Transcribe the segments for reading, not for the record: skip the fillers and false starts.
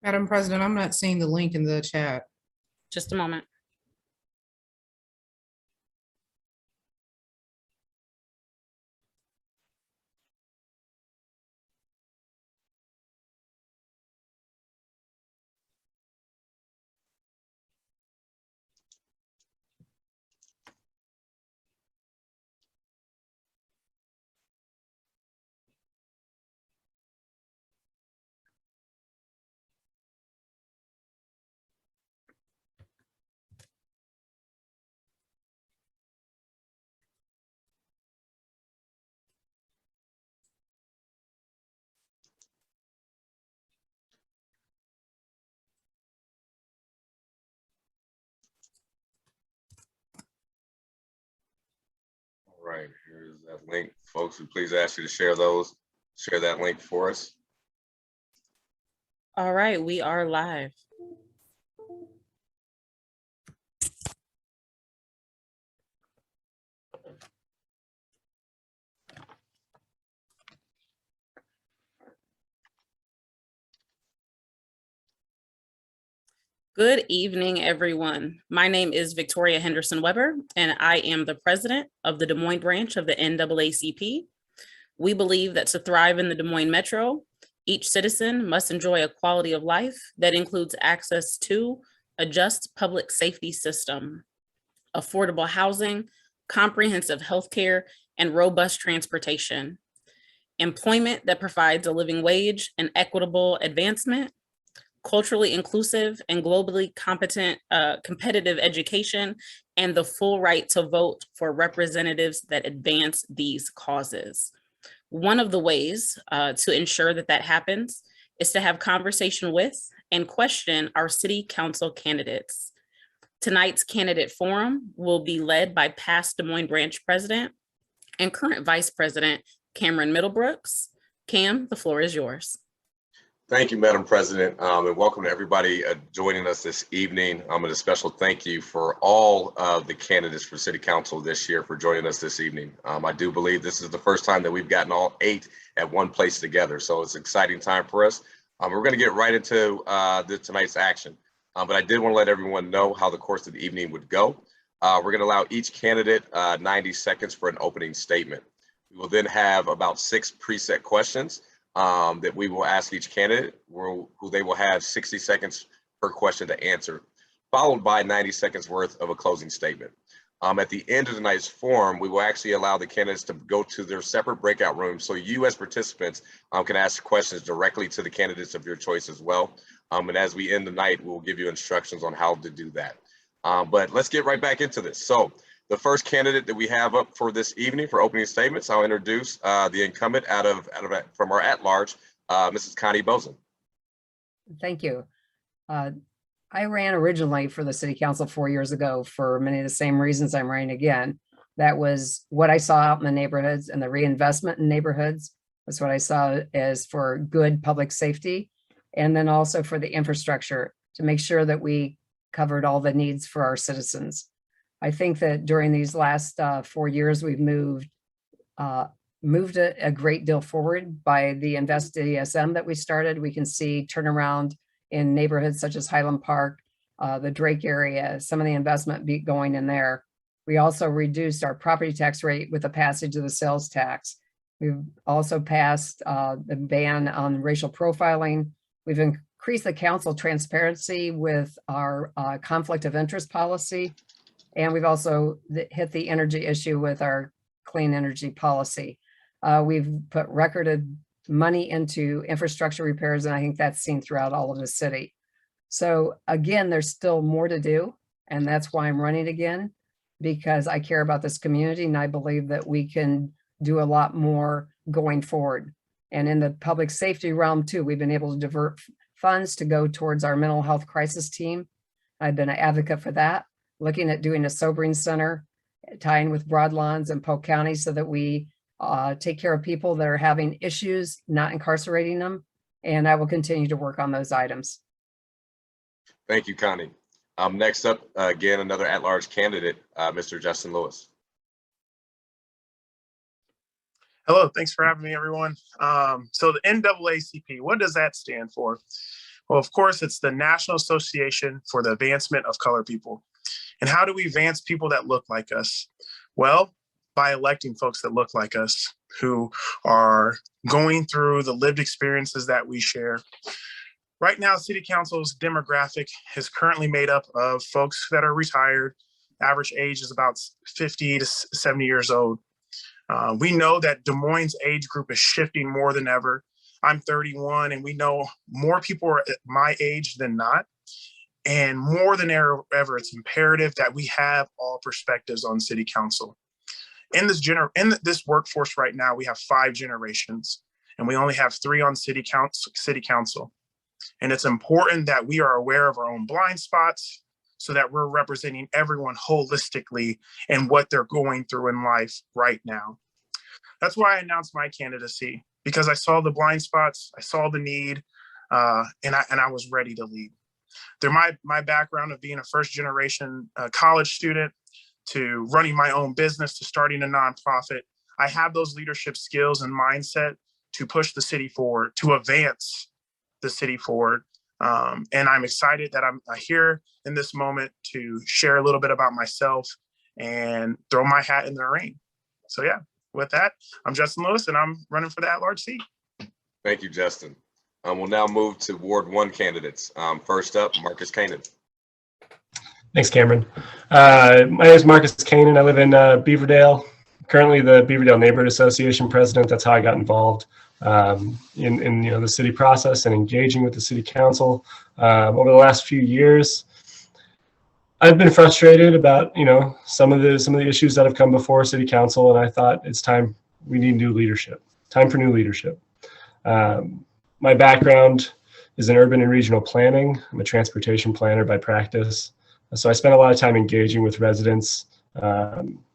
Madam President, I'm not seeing the link in the chat. Just a moment. All right, here's that link. Folks, we please ask you to share that link for us. All right, we are live. Good evening, everyone. My name is Victoria Henderson-Weber, and I am the president of the Des Moines branch of the NAACP. We believe that to thrive in the Des Moines Metro, each citizen must enjoy a quality of life that includes access to a just public safety system, affordable housing, comprehensive healthcare, and robust transportation, employment that provides a living wage and equitable advancement, culturally inclusive and globally competent, competitive education, and the full right to vote for representatives that advance these causes. One of the ways to ensure that that happens is to have conversation with and question our city council candidates. Tonight's candidate forum will be led by past Des Moines branch president and current vice president, Kameron Middlebrooks. Cam, the floor is yours. Thank you, Madam President, and welcome to everybody joining us this evening. And a special thank you for all of the candidates for City Council this year for joining us this evening. I do believe this is the first time that we've gotten all 8 at one place together, so it's an exciting time for us. We're going to get right into tonight's action, but I did want to let everyone know how the course of the evening would go. We're going to allow each candidate 90 seconds for an opening statement. We will then have about 6 preset questions that we will ask each candidate, who they will have 60 seconds per question to answer, followed by 90 seconds worth of a closing statement. At the end of tonight's forum, we will actually allow the candidates to go to their separate breakout rooms so you as participants can ask questions directly to the candidates of your choice as well. And as we end the night, we'll give you instructions on how to do that. But let's get right back into this. So the first candidate that we have up for this evening for opening statements, I'll introduce the incumbent from our at-large, Mrs. Connie Boesen. Thank you. I ran originally for the city council 4 years ago for many of the same reasons I'm running again. That was what I saw out in the neighborhoods and the reinvestment in neighborhoods. That's what I saw as for good public safety. And then also for the infrastructure to make sure that we covered all the needs for our citizens. I think that during these last 4 years, we've moved a great deal forward by the InvestDSM that we started. We can see turnaround in neighborhoods such as Highland Park, the Drake area, some of the investment going in there. We also reduced our property tax rate with the passage of the sales tax. We've also passed the ban on racial profiling. We've increased the council transparency with our conflict of interest policy. And we've also hit the energy issue with our clean energy policy. We've put recorded money into infrastructure repairs, and I think that's seen throughout all of the city. So again, there's still more to do, and that's why I'm running again, because I care about this community, and I believe that we can do a lot more going forward. And in the public safety realm too, we've been able to divert funds to go towards our mental health crisis team. I've been an advocate for that, looking at doing a sobering center, tying with Broadlawns and Polk County so that we take care of people that are having issues, not incarcerating them. And I will continue to work on those items. Thank you, Connie. Next up, again, another at-large candidate, Mr. Justyn Lewis. Hello, thanks for having me, everyone. So the NAACP, what does that stand for? Well, of course, it's the National Association for the Advancement of Colored People. And how do we advance people that look like us? Well, by electing folks that look like us, who are going through the lived experiences that we share. Right now, City Council's demographic is currently made up of folks that are retired. Average age is about 50 to 70 years old. We know that Des Moines' age group is shifting more than ever. I'm 31, and we know more people are at my age than not. And more than ever, it's imperative that we have all perspectives on City Council. In this workforce right now, we have 5 generations, and we only have 3 on City Council. And it's important that we are aware of our own blind spots so that we're representing everyone holistically and what they're going through in life right now. That's why I announced my candidacy, because I saw the blind spots, I saw the need, and I was ready to lead. Through my background of being a first generation college student, to running my own business, to starting a nonprofit, I have those leadership skills and mindset to push the city forward, to advance the city forward. And I'm excited that I'm here in this moment to share a little bit about myself and throw my hat in the ring. So yeah, with that, I'm Justyn Lewis, and I'm running for the at-large seat. Thank you, Justyn. We'll now move to Ward 1 candidates. First up, Marcus Coenen. Thanks, Cameron. My name is Marcus Coenen. I live in Beaverdale, currently the Beaverdale Neighborhood Association president. That's how I got involved in the city process and engaging with the city council over the last few years. I've been frustrated about some of the issues that have come before city council, and I thought it's time we need new leadership. Time for new leadership. My background is in urban and regional planning. I'm a transportation planner by practice. So I spent a lot of time engaging with residents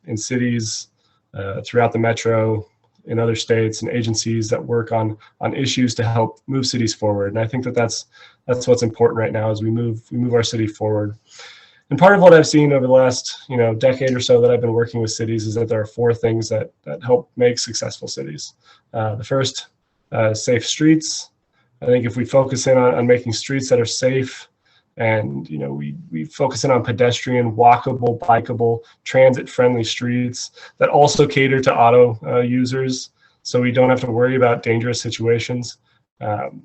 in cities throughout the metro, in other states, and agencies that work on issues to help move cities forward. And I think that's what's important right now as we move our city forward. And part of what I've seen over the last decade or so that I've been working with cities is that there are 4 things that help make successful cities. The first, safe streets. I think if we focus in on making streets that are safe, and we focus in on pedestrian, walkable, bikeable, transit-friendly streets that also cater to auto users, so we don't have to worry about dangerous situations, then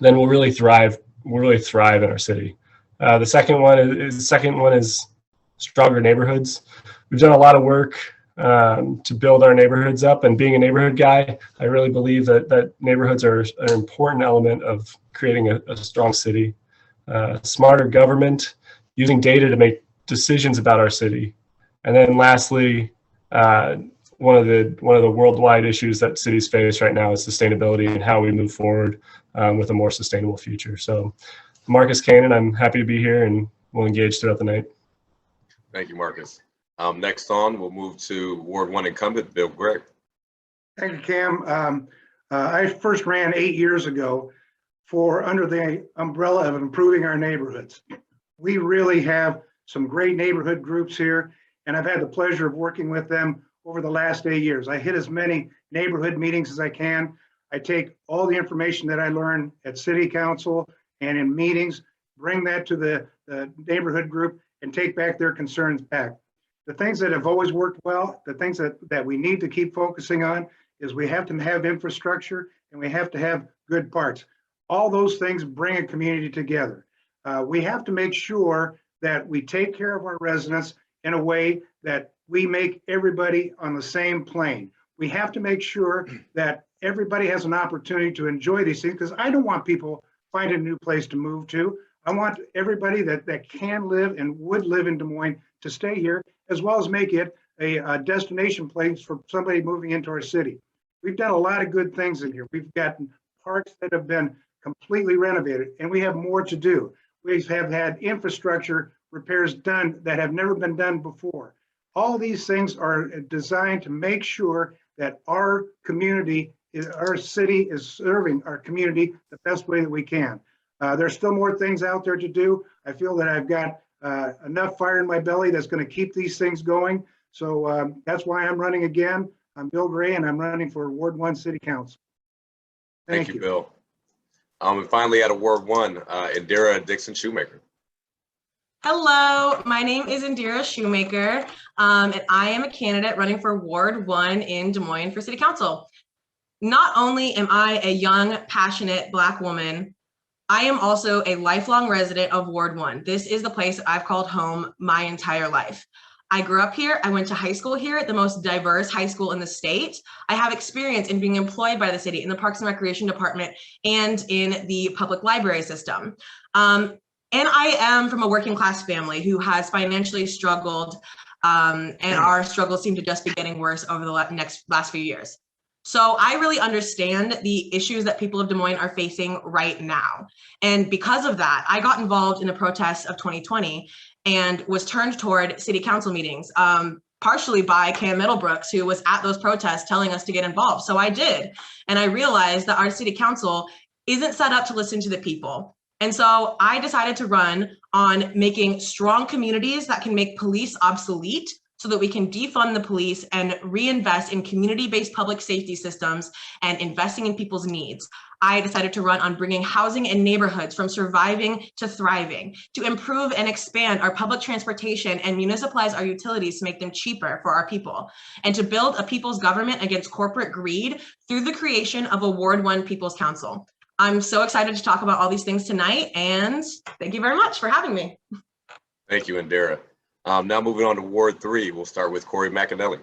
we'll really thrive. We'll really thrive in our city. The second one is stronger neighborhoods. We've done a lot of work to build our neighborhoods up, and being a neighborhood guy, I really believe that neighborhoods are an important element of creating a strong city. Smarter government, using data to make decisions about our city. And then lastly, one of the worldwide issues that cities face right now is sustainability and how we move forward with a more sustainable future. So Marcus Coenen, I'm happy to be here, and we'll engage throughout the night. Thank you, Marcus. Next on, we'll move to Ward 1 incumbent, Bill Gray. Thank you, Cam. I first ran 8 years ago under the umbrella of improving our neighborhoods. We really have some great neighborhood groups here, and I've had the pleasure of working with them over the last 8 years. I hit as many neighborhood meetings as I can. I take all the information that I learn at city council and in meetings, bring that to the neighborhood group, and take back their concerns back. The things that have always worked well, the things that we need to keep focusing on, is we have to have infrastructure and we have to have good parks. All those things bring a community together. We have to make sure that we take care of our residents in a way that we make everybody on the same plane. We have to make sure that everybody has an opportunity to enjoy these things, because I don't want people finding a new place to move to. I want everybody that can live and would live in Des Moines to stay here, as well as make it a destination place for somebody moving into our city. We've done a lot of good things in here. We've gotten parks that have been completely renovated, and we have more to do. We have had infrastructure repairs done that have never been done before. All these things are designed to make sure that our community, our city is serving our community the best way that we can. There's still more things out there to do. I feel that I've got enough fire in my belly that's going to keep these things going. So that's why I'm running again. I'm Bill Gray, and I'm running for Ward 1 City Council. Thank you, Bill. And finally, out of Ward 1, Indira Dixon Sheumaker. Hello, my name is Indira Sheumaker, and I am a candidate running for Ward 1 in Des Moines for City Council. Not only am I a young, passionate Black woman, I am also a lifelong resident of Ward 1. This is the place I've called home my entire life. I grew up here. I went to high school here, the most diverse high school in the state. I have experience in being employed by the city in the Parks and Recreation Department and in the public library system. And I am from a working class family who has financially struggled, and our struggles seem to just be getting worse over the last few years. So I really understand the issues that people of Des Moines are facing right now. And because of that, I got involved in the protests of 2020 and was turned toward city council meetings, partially by Middlebrooks, who was at those protests telling us to get involved. So I did. And I realized that our city council isn't set up to listen to the people. And so I decided to run on making strong communities that can make police obsolete so that we can defund the police and reinvest in community-based public safety systems and investing in people's needs. I decided to run on bringing housing and neighborhoods from surviving to thriving, to improve and expand our public transportation and municipalize our utilities to make them cheaper for our people, and to build a people's government against corporate greed through the creation of a Ward 1 People's Council. I'm so excited to talk about all these things tonight, and thank you very much for having me. Thank you, Indira. Now moving on to Ward 3, we'll start with Cory McAnnelly.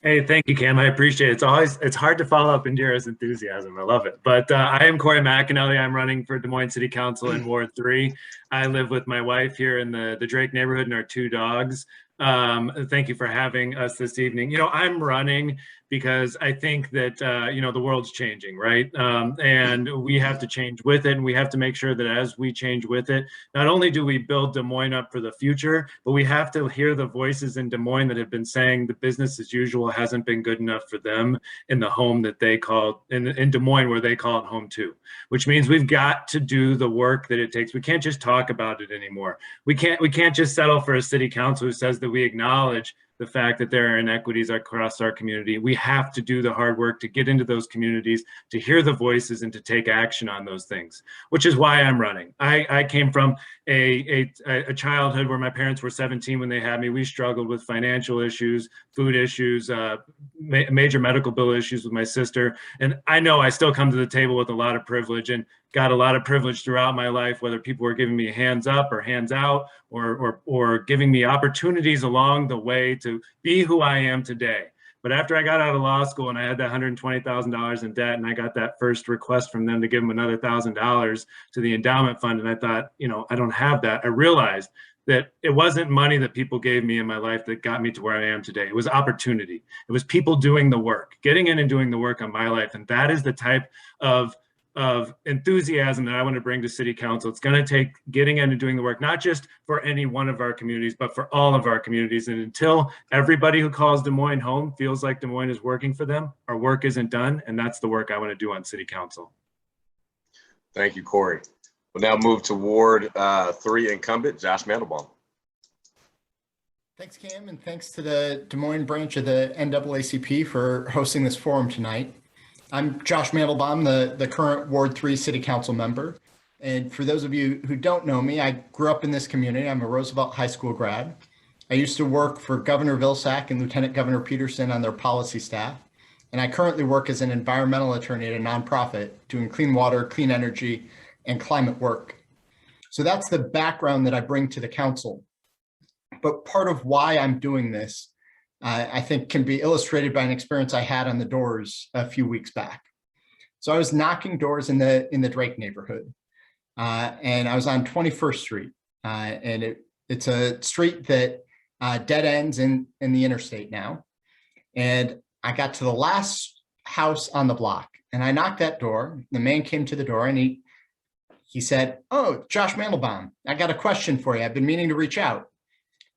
Hey, thank you, Cam. I appreciate it. It's hard to follow up Indira's enthusiasm. I love it. But I am Cory McAnnelly. I'm running for Des Moines City Council in Ward 3. I live with my wife here in the Drake neighborhood and our 2 dogs. Thank you for having us this evening. You know, I'm running because I think that, you know, the world's changing, right? And we have to change with it. And we have to make sure that as we change with it, not only do we build Des Moines up for the future, but we have to hear the voices in Des Moines that have been saying the business as usual hasn't been good enough for them in the home that they call, in Des Moines where they call it home too, which means we've got to do the work that it takes. We can't just talk about it anymore. We can't just settle for a city council who says that we acknowledge the fact that there are inequities across our community. We have to do the hard work to get into those communities, to hear the voices and to take action on those things, which is why I'm running. I came from a childhood where my parents were 17 when they had me. We struggled with financial issues, food issues, major medical bill issues with my sister. And I know I still come to the table with a lot of privilege and got a lot of privilege throughout my life, whether people were giving me hands up or hands out or giving me opportunities along the way to be who I am today. But after I got out of law school and I had that $120,000 in debt and I got that first request from them to give them another $1,000 to the endowment fund, and I thought, you know, I don't have that. I realized that it wasn't money that people gave me in my life that got me to where I am today. It was opportunity. It was people doing the work, getting in and doing the work on my life. And that is the type of enthusiasm that I want to bring to city council. It's going to take getting in and doing the work, not just for any one of our communities, but for all of our communities. And until everybody who calls Des Moines home feels like Des Moines is working for them, our work isn't done. And that's the work I want to do on city council. Thank you, Cory. We'll now move to Ward 3 incumbent, Josh Mandelbaum. Thanks, Cam, and thanks to the Des Moines branch of the NAACP for hosting this forum tonight. I'm Josh Mandelbaum, the current Ward 3 City Council member. And for those of you who don't know me, I grew up in this community. I'm a Roosevelt High School grad. I used to work for Governor Vilsack and Lieutenant Governor Peterson on their policy staff. And I currently work as an environmental attorney at a nonprofit doing clean water, clean energy, and climate work. So that's the background that I bring to the council. But part of why I'm doing this I think can be illustrated by an experience I had on the doors a few weeks back. So I was knocking doors in the Drake neighborhood, and I was on 21st Street, and it's a street that dead ends in the interstate now. And I got to the last house on the block, and I knocked that door. The man came to the door, and he said, "Oh, Josh Mandelbaum, I got a question for you. I've been meaning to reach out."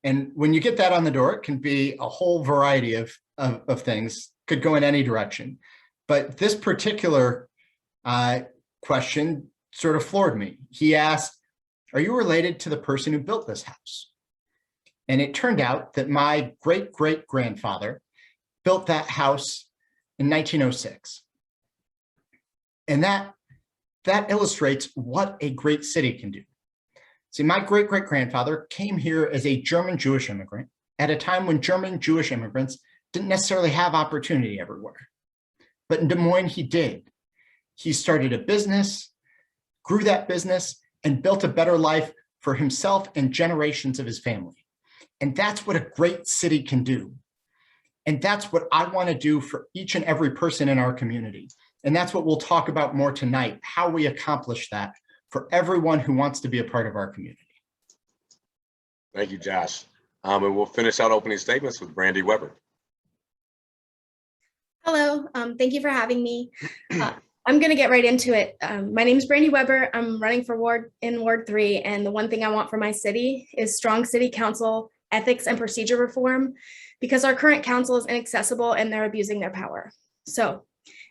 And when you get that on the door, it can be a whole variety of things, could go in any direction. But this particular question sort of floored me. He asked, "Are you related to the person who built this house?" And it turned out that my great-great-grandfather built that house in 1906. And that that illustrates what a great city can do. See, my great-great-grandfather came here as a German Jewish immigrant at a time when German Jewish immigrants didn't necessarily have opportunity everywhere. But in Des Moines, he did. He started a business, grew that business, and built a better life for himself and generations of his family. And that's what a great city can do. And that's what I want to do for each and every person in our community. And that's what we'll talk about more tonight, how we accomplish that for everyone who wants to be a part of our community. Thank you, Josh. And we'll finish out opening statements with Brandi Weber. Hello, thank you for having me. I'm going to get right into it. My name is Brandi Weber. I'm running for Ward 3, and the one thing I want for my city is strong city council ethics and procedure reform, because our current council is inaccessible and they're abusing their power. So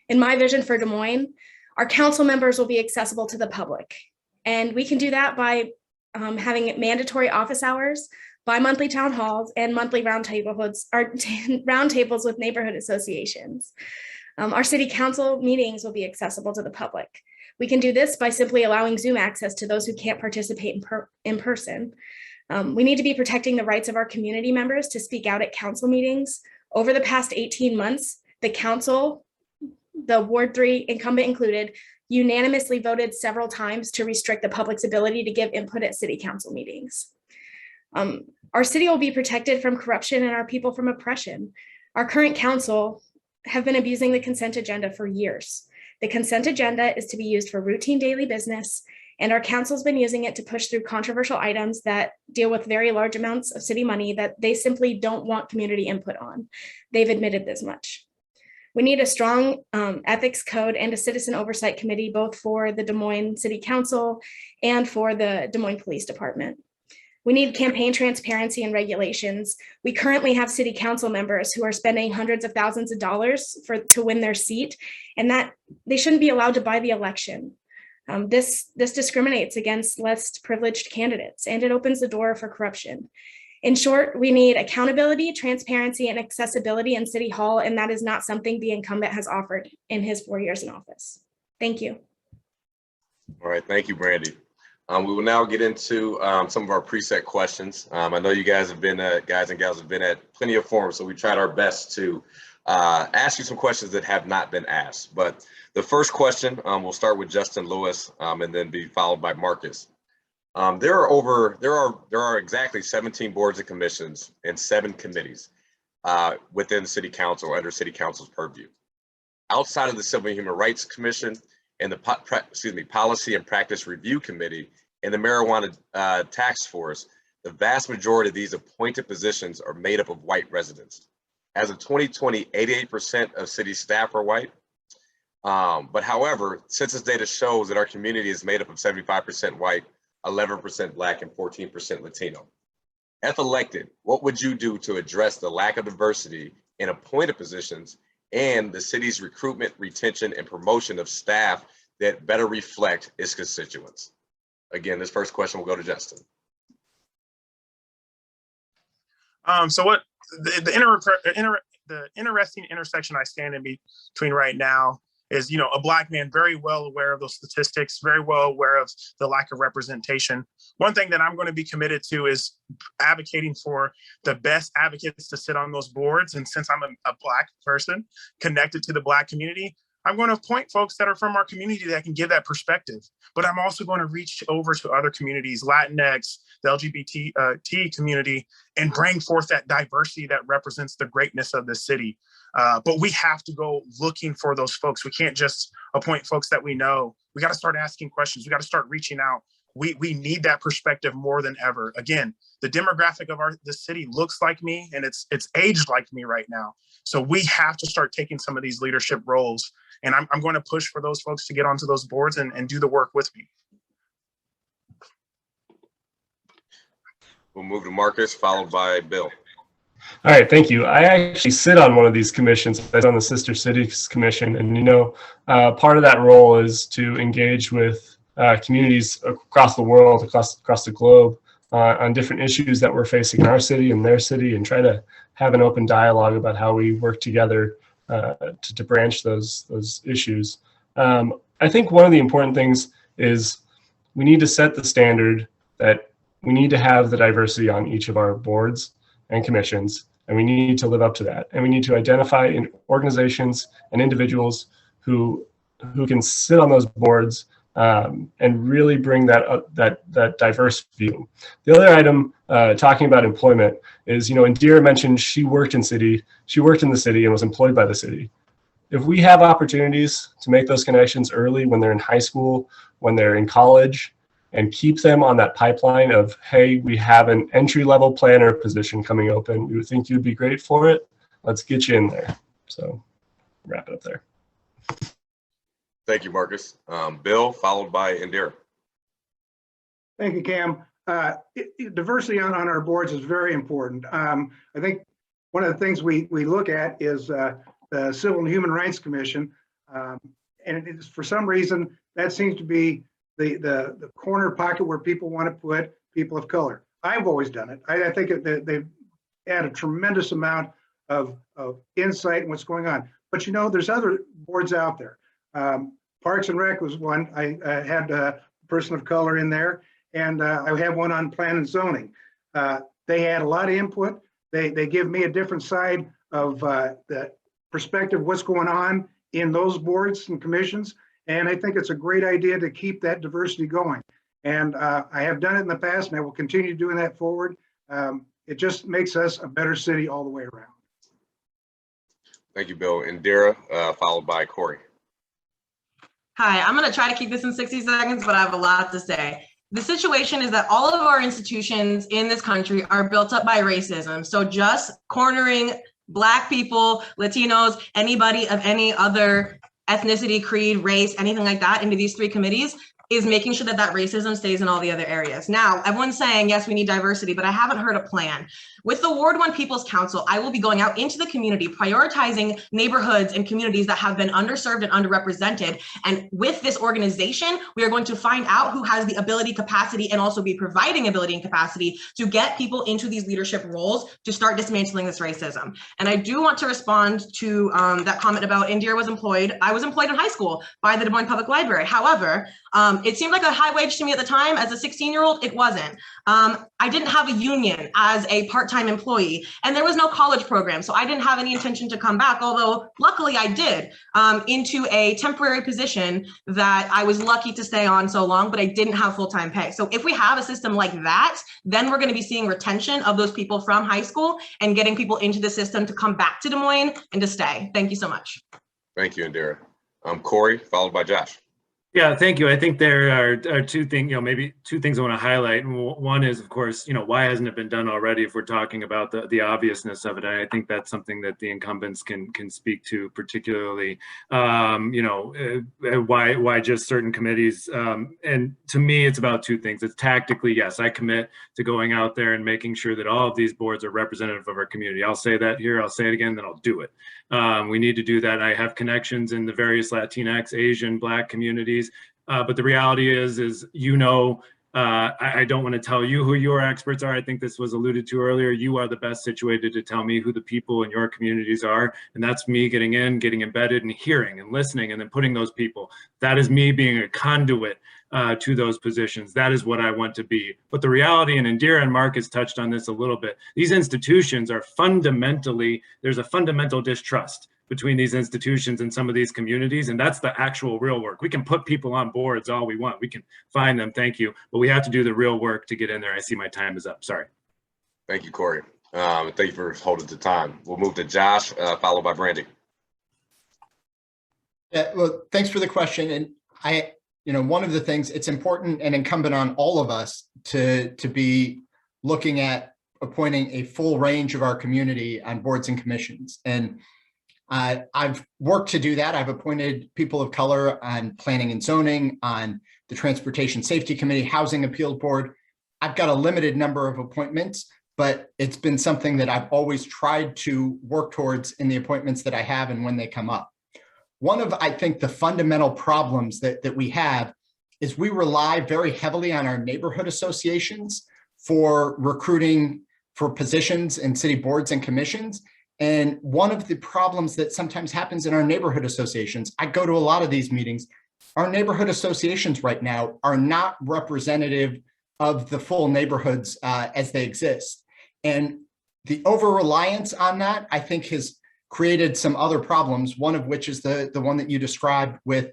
in my vision for Des Moines, our council members will be accessible to the public. And we can do that by having mandatory office hours, bi-monthly town halls, and monthly roundtables with neighborhood associations. Our city council meetings will be accessible to the public. We can do this by simply allowing Zoom access to those who can't participate in person. We need to be protecting the rights of our community members to speak out at council meetings. Over the past 18 months, the council, the Ward 3 incumbent included, unanimously voted several times to restrict the public's ability to give input at city council meetings. Our city will be protected from corruption and our people from oppression. Our current council have been abusing the consent agenda for years. The consent agenda is to be used for routine daily business, and our council's been using it to push through controversial items that deal with very large amounts of city money that they simply don't want community input on. They've admitted this much. We need a strong ethics code and a citizen oversight committee, both for the Des Moines City Council and for the Des Moines Police Department. We need campaign transparency and regulations. We currently have city council members who are spending hundreds of thousands of dollars to win their seat, and that they shouldn't be allowed to buy the election. This discriminates against less privileged candidates, and it opens the door for corruption. In short, we need accountability, transparency, and accessibility in City Hall, and that is not something the incumbent has offered in his 4 years in office. Thank you. All right, thank you, Brandi. We will now get into some of our preset questions. I know you guys have been, guys and gals have been at plenty of forums, so we tried our best to ask you some questions that have not been asked. But the first question, we'll start with Justyn Lewis and then be followed by Marcus. There are exactly 17 boards and commissions and 7 committees within the City Council or under City Council's purview. Outside of the Civil and Human Rights Commission and the Policy and Practice Review Committee and the Marijuana Task Force, the vast majority of these appointed positions are made up of white residents. As of 2020, 88% of city staff are white. But however, census data shows that our community is made up of 75% white, 11% Black, and 14% Latino. If elected, what would you do to address the lack of diversity in appointed positions and the city's recruitment, retention, and promotion of staff that better reflect its constituents? Again, this first question will go to Justyn. So what the interesting intersection I stand in between right now is, a Black man very well aware of those statistics, very well aware of the lack of representation. One thing that I'm going to be committed to is advocating for the best advocates to sit on those boards. And since I'm a Black person connected to the Black community, I'm going to appoint folks that are from our community that can give that perspective. But I'm also going to reach over to other communities, Latinx, the LGBT community, and bring forth that diversity that represents the greatness of the city. But we have to go looking for those folks. We can't just appoint folks that we know. We got to start asking questions. We got to start reaching out. We need that perspective more than ever. Again, the demographic of the city looks like me, and it's aged like me right now. So we have to start taking some of these leadership roles. And I'm going to push for those folks to get onto those boards and do the work with me. We'll move to Marcus, followed by Bill. All right, thank you. I actually sit on one of these commissions. I sit on the Sister Cities Commission, and part of that role is to engage with communities across the world, across the globe, on different issues that we're facing in our city and their city, and try to have an open dialogue about how we work together to branch those issues. I think one of the important things is we need to set the standard that we need to have the diversity on each of our boards and commissions, and we need to live up to that. And we need to identify organizations and individuals who can sit on those boards and really bring that diverse view. The other item, talking about employment, is, Indira mentioned she worked in the city and was employed by the city. If we have opportunities to make those connections early when they're in high school, when they're in college, and keep them on that pipeline of, hey, we have an entry-level planner position coming open. We would think you'd be great for it. Let's get you in there. So wrap it up there. Thank you, Marcus. Bill, followed by Indira. Thank you, Cam. Diversity on our boards is very important. I think one of the things we look at is the Civil and Human Rights Commission. And it is, for some reason, that seems to be the corner pocket where people want to put people of color. I've always done it. I think that they've had a tremendous amount of insight in what's going on. But there's other boards out there. Parks and Rec was one. I had a person of color in there, and I had one on plan and zoning. They had a lot of input. They give me a different side of the perspective of what's going on in those boards and commissions. And I think it's a great idea to keep that diversity going. And I have done it in the past, and I will continue doing that forward. It just makes us a better city all the way around. Thank you, Bill. Indira, followed by Cory. Hi, I'm going to try to keep this in 60 seconds, but I have a lot to say. The situation is that all of our institutions in this country are built up by racism. So just cornering Black people, Latinos, anybody of any other ethnicity, creed, race, anything like that into these three committees is making sure that racism stays in all the other areas. Now, everyone's saying, yes, we need diversity, but I haven't heard a plan. With the Ward 1 People's Council, I will be going out into the community, prioritizing neighborhoods and communities that have been underserved and underrepresented. And with this organization, we are going to find out who has the ability, capacity, and also be providing ability and capacity to get people into these leadership roles to start dismantling this racism. And I do want to respond to that comment about Indira was employed. I was employed in high school by the Des Moines Public Library. However, it seemed like a high wage to me at the time. As a 16-year-old, it wasn't. I didn't have a union as a part-time employee, and there was no college program. So I didn't have any intention to come back, although luckily I did, into a temporary position that I was lucky to stay on so long, but I didn't have full-time pay. So if we have a system like that, then we're going to be seeing retention of those people from high school and getting people into the system to come back to Des Moines and to stay. Thank you so much. Thank you, Indira. Cory, followed by Josh. Yeah, thank you. I think there are two things, maybe two things I want to highlight. And one is, of course, why hasn't it been done already if we're talking about the obviousness of it? And I think that's something that the incumbents can speak to, particularly, why just certain committees. And to me, it's about two things. It's tactically, yes, I commit to going out there and making sure that all of these boards are representative of our community. I'll say that here, I'll say it again, then I'll do it. We need to do that. I have connections in the various Latinx, Asian, Black communities. But the reality is I don't want to tell you who your experts are. I think this was alluded to earlier. You are the best situated to tell me who the people in your communities are. And that's me getting in, getting embedded and hearing and listening and then putting those people. That is me being a conduit to those positions. That is what I want to be. But the reality, and Indira and Marcus touched on this a little bit, these institutions are there's a fundamental distrust between these institutions and some of these communities. And that's the actual real work. We can put people on boards all we want. We can find them, thank you. But we have to do the real work to get in there. I see my time is up, sorry. Thank you, Cory. Thank you for holding the time. We'll move to Josh, followed by Brandi. Yeah, well, thanks for the question. And one of the things, it's important and incumbent on all of us to be looking at appointing a full range of our community on boards and commissions. And I've worked to do that. I've appointed people of color on planning and zoning, on the Transportation Safety Committee, Housing Appeals Board. I've got a limited number of appointments, but it's been something that I've always tried to work towards in the appointments that I have and when they come up. One of, I think, the fundamental problems that we have is we rely very heavily on our neighborhood associations for recruiting for positions in city boards and commissions. And one of the problems that sometimes happens in our neighborhood associations, I go to a lot of these meetings, our neighborhood associations right now are not representative of the full neighborhoods as they exist. And the over-reliance on that, I think, has created some other problems, one of which is the one that you described with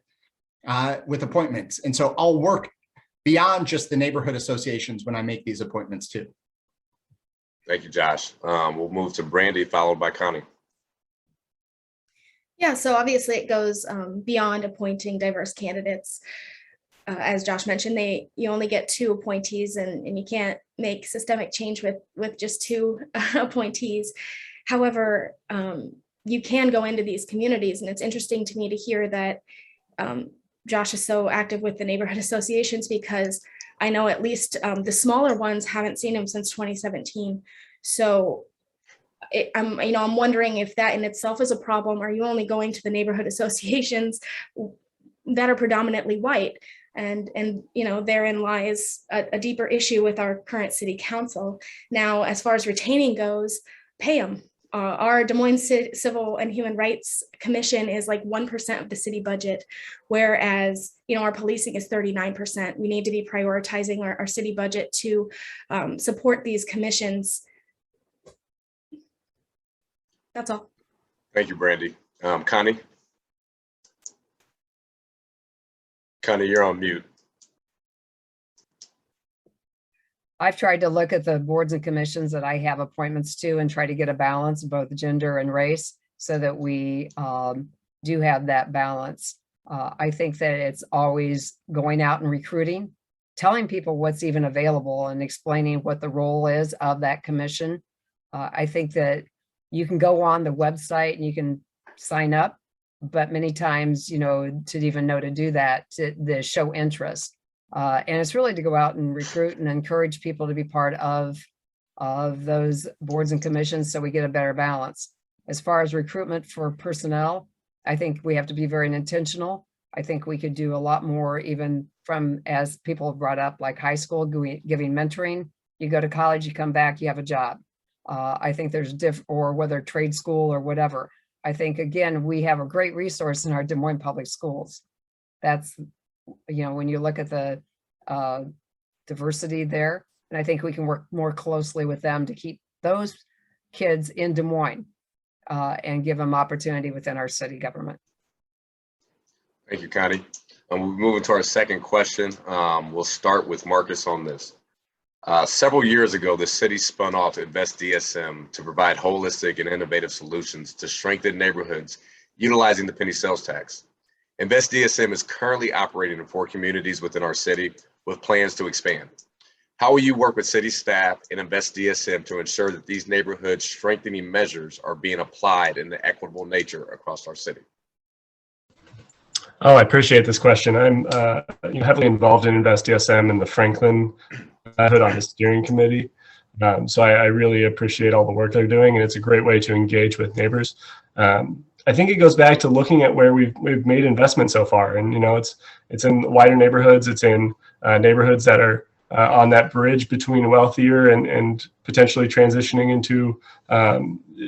appointments. And so I'll work beyond just the neighborhood associations when I make these appointments too. Thank you, Josh. We'll move to Brandi, followed by Connie. Yeah, so obviously it goes beyond appointing diverse candidates. As Josh mentioned, you only get 2 appointees, and you can't make systemic change with just 2 appointees. However, you can go into these communities, and it's interesting to me to hear that Josh is so active with the neighborhood associations, because I know at least the smaller ones haven't seen him since 2017. So I'm wondering if that in itself is a problem. Are you only going to the neighborhood associations that are predominantly white? And therein lies a deeper issue with our current city council. Now, as far as retaining goes, pay them. Our Des Moines Civil and Human Rights Commission is like 1% of the city budget, whereas our policing is 39%. We need to be prioritizing our city budget to support these commissions. That's all. Thank you, Brandi. Connie? Connie, you're on mute. I've tried to look at the boards and commissions that I have appointments to and try to get a balance of both gender and race so that we do have that balance. I think that it's always going out and recruiting, telling people what's even available and explaining what the role is of that commission. I think that you can go on the website and you can sign up, but many times, to even know to do that, to show interest. And it's really to go out and recruit and encourage people to be part of those boards and commissions so we get a better balance. As far as recruitment for personnel, I think we have to be very intentional. I think we could do a lot more, even from, as people have brought up, like high school, giving mentoring. You go to college, you come back, you have a job. I think there's or whether trade school or whatever. I think, again, we have a great resource in our Des Moines Public Schools. That's, when you look at the diversity there, and I think we can work more closely with them to keep those kids in Des Moines and give them opportunity within our city government. Thank you, Connie. We're moving to our second question. We'll start with Marcus on this. Several years ago, the city spun off InvestDSM to provide holistic and innovative solutions to strengthen neighborhoods utilizing the penny sales tax. InvestDSM is currently operating in 4 communities within our city with plans to expand. How will you work with city staff and InvestDSM to ensure that these neighborhood strengthening measures are being applied in the equitable nature across our city? Oh, I appreciate this question. I'm heavily involved in InvestDSM and the Franklin hood on the steering committee. So I really appreciate all the work they're doing, and it's a great way to engage with neighbors. I think it goes back to looking at where we've made investment so far, and it's in wider neighborhoods. It's in neighborhoods that are on that bridge between wealthier and potentially transitioning into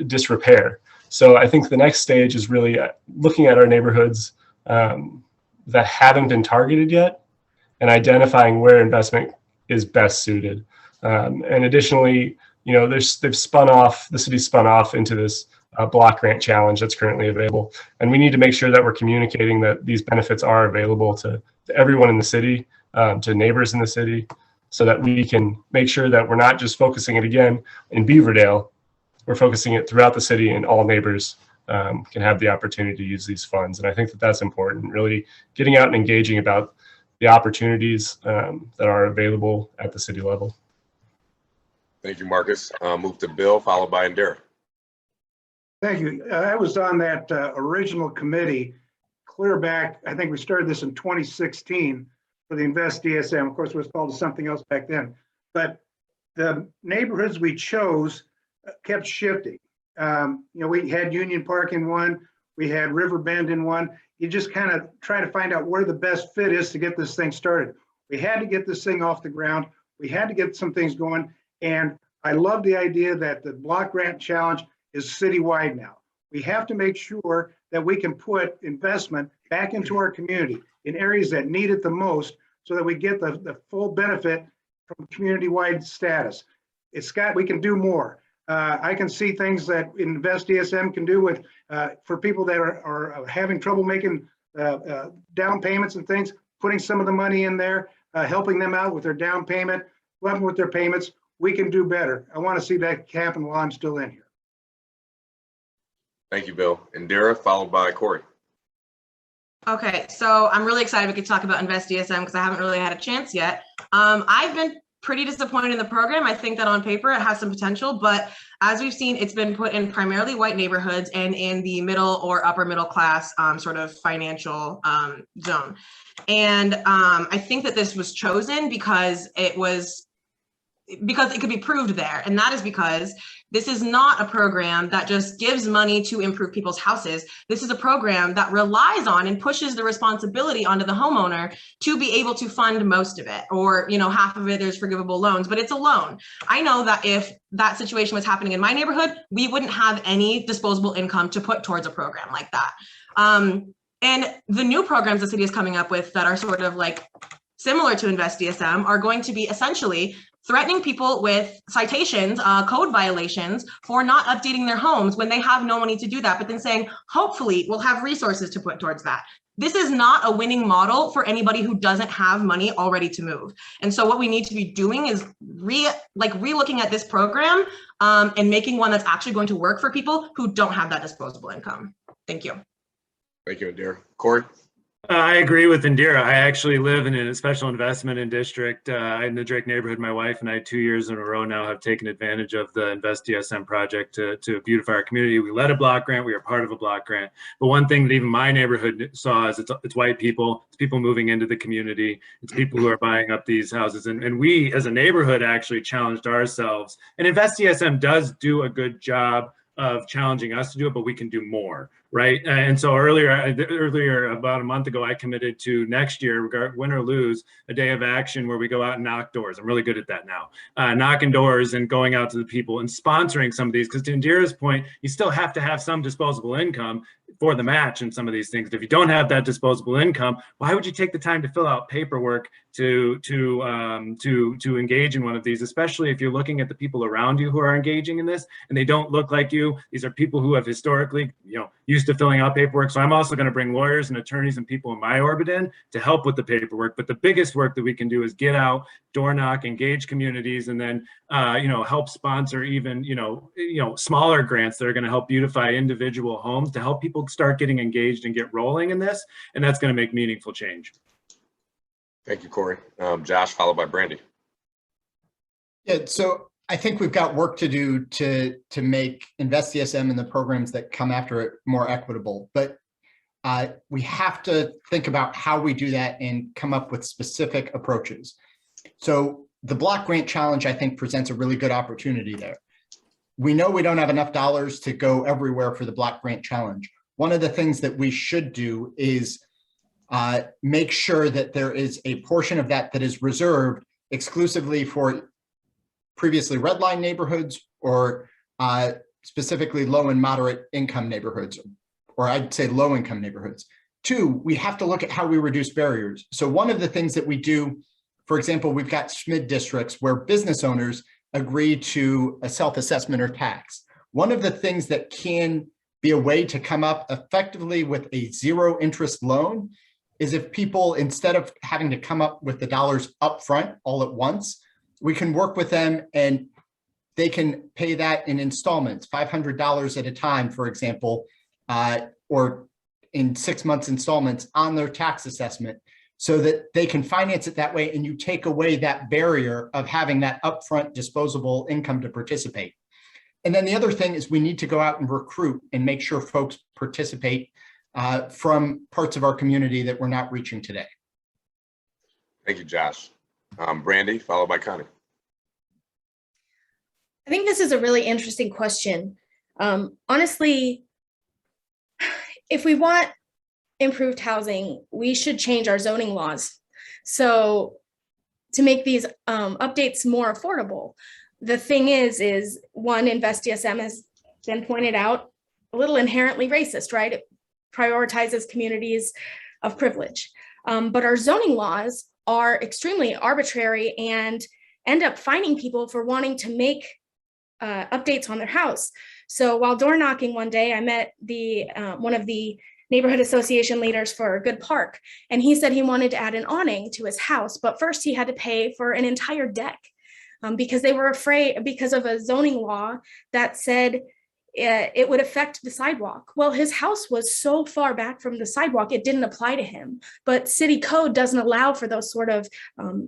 disrepair. So I think the next stage is really looking at our neighborhoods that haven't been targeted yet and identifying where investment is best suited. And additionally, the city spun off into this block grant challenge that's currently available. And we need to make sure that we're communicating that these benefits are available to everyone in the city, to neighbors in the city, so that we can make sure that we're not just focusing it again in Beaverdale, we're focusing it throughout the city, and all neighbors can have the opportunity to use these funds. And I think that that's important, really getting out and engaging about the opportunities that are available at the city level. Thank you, Marcus. Move to Bill, followed by Indira. Thank you. I was on that original committee clear back. I think we started this in 2016 for the InvestDSM. Of course, it was called something else back then. But the neighborhoods we chose kept shifting. We had Union Park in one, we had River Bend in one. You just kind of try to find out where the best fit is to get this thing started. We had to get this thing off the ground. We had to get some things going. And I love the idea that the block grant challenge is citywide now. We have to make sure that we can put investment back into our community. in areas that need it the most so that we get the full benefit from community-wide status. We can do more. I can see things that InvestDSM can do with for people that are having trouble making down payments and things, putting some of the money in there, helping them out with their down payment, helping with their payments. We can do better. I want to see that happen while I'm still in here. Thank you, Bill. Indira, followed by Cory. Okay, so I'm really excited we could talk about InvestDSM because I haven't really had a chance yet. I've been pretty disappointed in the program. I think that on paper it has some potential, but as we've seen, it's been put in primarily white neighborhoods and in the middle or upper middle class sort of financial zone. And I think that this was chosen because it could be proved there. And that is because this is not a program that just gives money to improve people's houses. This is a program that relies on and pushes the responsibility onto the homeowner to be able to fund most of it, or, you know, half of it there's forgivable loans, but it's a loan. I know that if that situation was happening in my neighborhood, we wouldn't have any disposable income to put towards a program like that. And the new programs the city is coming up with that are sort of like similar to InvestDSM are going to be essentially threatening people with citations, code violations for not updating their homes when they have no money to do that, but then saying, hopefully we'll have resources to put towards that. This is not a winning model for anybody who doesn't have money already to move. And so what we need to be doing is re-looking at this program and making one that's actually going to work for people who don't have that disposable income. Thank you. Thank you, Indira. Cory? I agree with Indira. I actually live in a special investment district in the Drake neighborhood. My wife and I 2 years in a row now have taken advantage of the InvestDSM project to beautify our community. We led a block grant. We are part of a block grant. But one thing that even my neighborhood saw is it's white people. It's people moving into the community. It's people who are buying up these houses. And we as a neighborhood actually challenged ourselves. And InvestDSM does do a good job of challenging us to do it, but we can do more, right? And so earlier, about a month ago, I committed to next year, win or lose, a day of action where we go out and knock doors. I'm really good at that now. Knocking doors and going out to the people and sponsoring some of these, because to Indira's point, you still have to have some disposable income for the match in some of these things. If you don't have that disposable income, why would you take the time to fill out paperwork to engage in one of these, especially if you're looking at the people around you who are engaging in this and they don't look like you. These are people who have historically, used to filling out paperwork. So I'm also going to bring lawyers and attorneys and people in my orbit in to help with the paperwork. But the biggest work that we can do is get out, door knock, engage communities, and then help sponsor even smaller grants that are going to help beautify individual homes to help people start getting engaged and get rolling in this, and that's going to make meaningful change. Thank you, Cory. Josh, followed by Brandi. Yeah, so I think we've got work to do to make InvestDSM and the programs that come after it more equitable, but we have to think about how we do that and come up with specific approaches. So the block grant challenge, I think, presents a really good opportunity there. We know we don't have enough dollars to go everywhere for the block grant challenge. One of the things that we should do is make sure that there is a portion of that is reserved exclusively for previously redline neighborhoods or specifically low and moderate income neighborhoods, or I'd say low income neighborhoods. Two, we have to look at how we reduce barriers. So one of the things that we do, for example, we've got SMID districts where business owners agree to a self-assessment or tax. One of the things that can be a way to come up effectively with a zero interest loan is if people, instead of having to come up with the dollars up front all at once, we can work with them and they can pay that in installments, $500 at a time, for example, or in 6 months installments on their tax assessment, so that they can finance it that way, and you take away that barrier of having that upfront disposable income to participate. And then the other thing is we need to go out and recruit and make sure folks participate from parts of our community that we're not reaching today. Thank you, Josh. Brandi, followed by Connie. I think this is a really interesting question. Honestly, if we want improved housing, we should change our zoning laws. So to make these updates more affordable, the thing is one, InvestDSM has been pointed out, a little inherently racist, right? It prioritizes communities of privilege. But our zoning laws are extremely arbitrary and end up fining people for wanting to make updates on their house. So while door knocking one day, I met one of the neighborhood association leaders for Good Park, and he said he wanted to add an awning to his house, but first he had to pay for an entire deck because they were afraid because of a zoning law that said it would affect the sidewalk. Well, his house was so far back from the sidewalk, it didn't apply to him, but city code doesn't allow for those sort of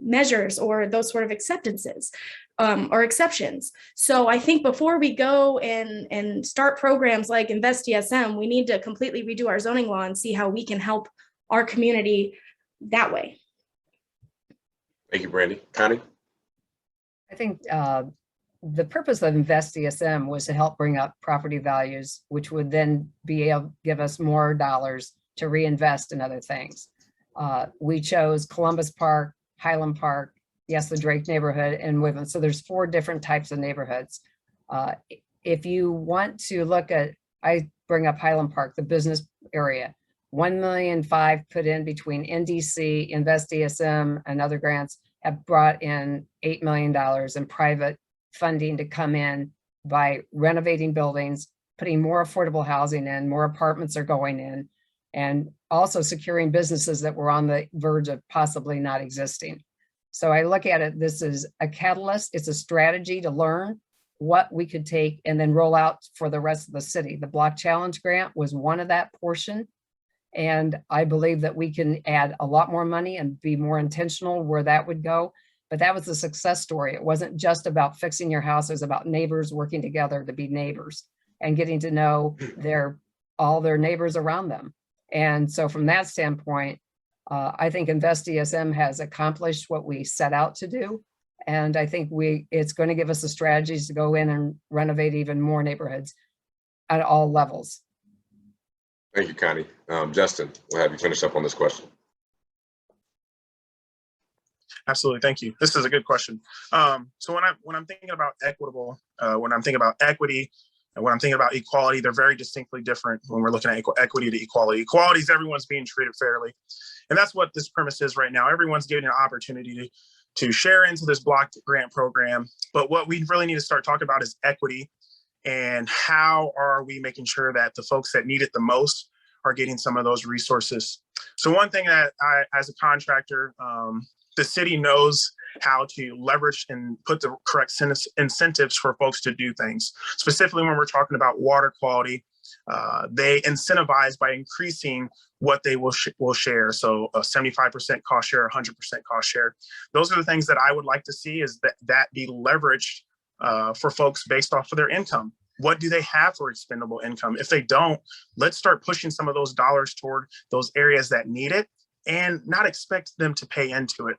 measures or those sort of acceptances or exceptions. So I think before we go and start programs like InvestDSM, we need to completely redo our zoning law and see how we can help our community that way. Thank you, Brandi. Connie? I think the purpose of InvestDSM was to help bring up property values, which would then be able to give us more dollars to reinvest in other things. We chose Columbus Park, Highland Park, yes, the Drake neighborhood, and Woodland. So there's 4 different types of neighborhoods. If you want to look at, I bring up Highland Park, the business area, $1.5 million put in between NDC, InvestDSM, and other grants have brought in $8 million in private funding to come in by renovating buildings, putting more affordable housing in, more apartments are going in, and also securing businesses that were on the verge of possibly not existing. So I look at it, this is a catalyst. It's a strategy to learn what we could take and then roll out for the rest of the city. The Block Challenge grant was one of that portion. And I believe that we can add a lot more money and be more intentional where that would go. But that was a success story. It wasn't just about fixing your house. It was about neighbors working together to be neighbors and getting to know all their neighbors around them. And so from that standpoint, I think InvestDSM has accomplished what we set out to do. And I think it's going to give us the strategies to go in and renovate even more neighborhoods at all levels. Thank you, Connie. Justyn, we'll have you finish up on this question. Absolutely, thank you. This is a good question. So when I'm thinking about equitable, when I'm thinking about equity, and when I'm thinking about equality, they're very distinctly different when we're looking at equity to equality. Equality is everyone's being treated fairly. And that's what this premise is right now. Everyone's getting an opportunity to share into this block grant program. But what we really need to start talking about is equity and how are we making sure that the folks that need it the most are getting some of those resources. So one thing that I, as a contractor, the city knows how to leverage and put the correct incentives for folks to do things. Specifically, when we're talking about water quality, they incentivize by increasing what they will share. So a 75% cost share, 100% cost share. Those are the things that I would like to see, is that be leveraged for folks based off of their income. What do they have for expendable income? If they don't, let's start pushing some of those dollars toward those areas that need it and not expect them to pay into it.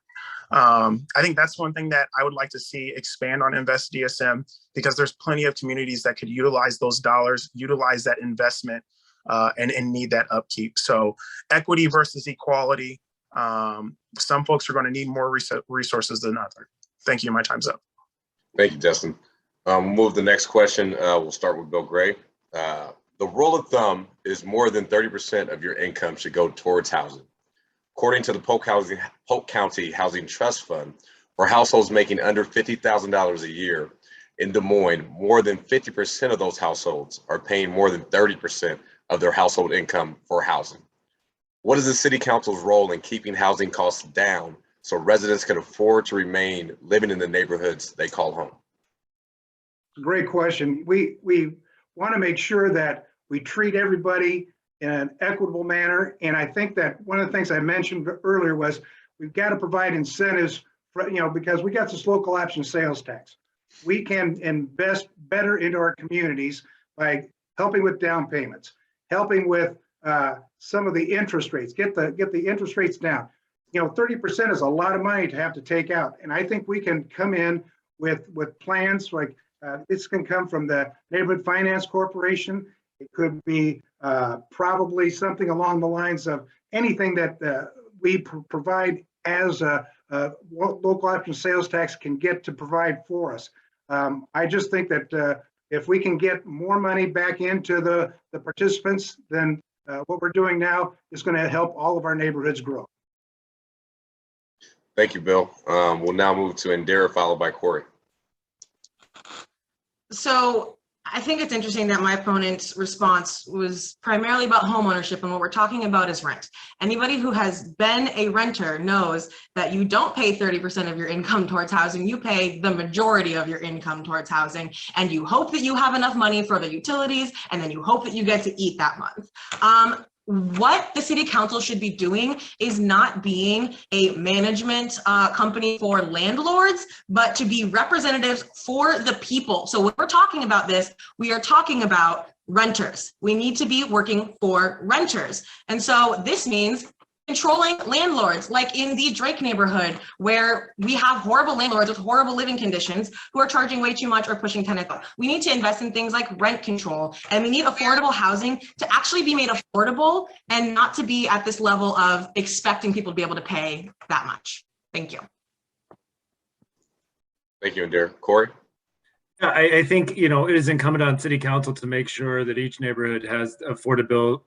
I think that's one thing that I would like to see expand on InvestDSM, because there's plenty of communities that could utilize those dollars, utilize that investment, and need that upkeep. So equity versus equality. Some folks are going to need more resources than others. Thank you. My time's up. Thank you, Justyn. We'll move to the next question. We'll start with Bill Gray. The rule of thumb is more than 30% of your income should go towards housing. According to the Polk County Housing Trust Fund, for households making under $50,000 a year in Des Moines, more than 50% of those households are paying more than 30% of their household income for housing. What is the city council's role in keeping housing costs down so residents can afford to remain living in the neighborhoods they call home? Great question. We want to make sure that we treat everybody in an equitable manner. And I think that one of the things I mentioned earlier was we've got to provide incentives for, because we got this local option sales tax. We can invest better into our communities by helping with down payments, helping with some of the interest rates, get the interest rates down. 30% is a lot of money to have to take out. And I think we can come in with plans like this can come from the Neighborhood Finance Corporation. It could be probably something along the lines of anything that we provide as a local option sales tax can get to provide for us. I just think that if we can get more money back into the participants, then what we're doing now is going to help all of our neighborhoods grow. Thank you, Bill. We'll now move to Indira, followed by Cory. So I think it's interesting that my opponent's response was primarily about homeownership, and what we're talking about is rent. Anybody who has been a renter knows that you don't pay 30% of your income towards housing, you pay the majority of your income towards housing, and you hope that you have enough money for the utilities, and then you hope that you get to eat that month. What the city council should be doing is not being a management company for landlords, but to be representatives for the people. So when we're talking about this, we are talking about renters. We need to be working for renters. And so this means controlling landlords, like in the Drake neighborhood, where we have horrible landlords with horrible living conditions who are charging way too much or pushing tenants out. We need to invest in things like rent control, and we need affordable housing to actually be made affordable and not to be at this level of expecting people to be able to pay that much. Thank you. Thank you, Indira. Cory? Yeah, I think, it is incumbent on city council to make sure that each neighborhood has affordable,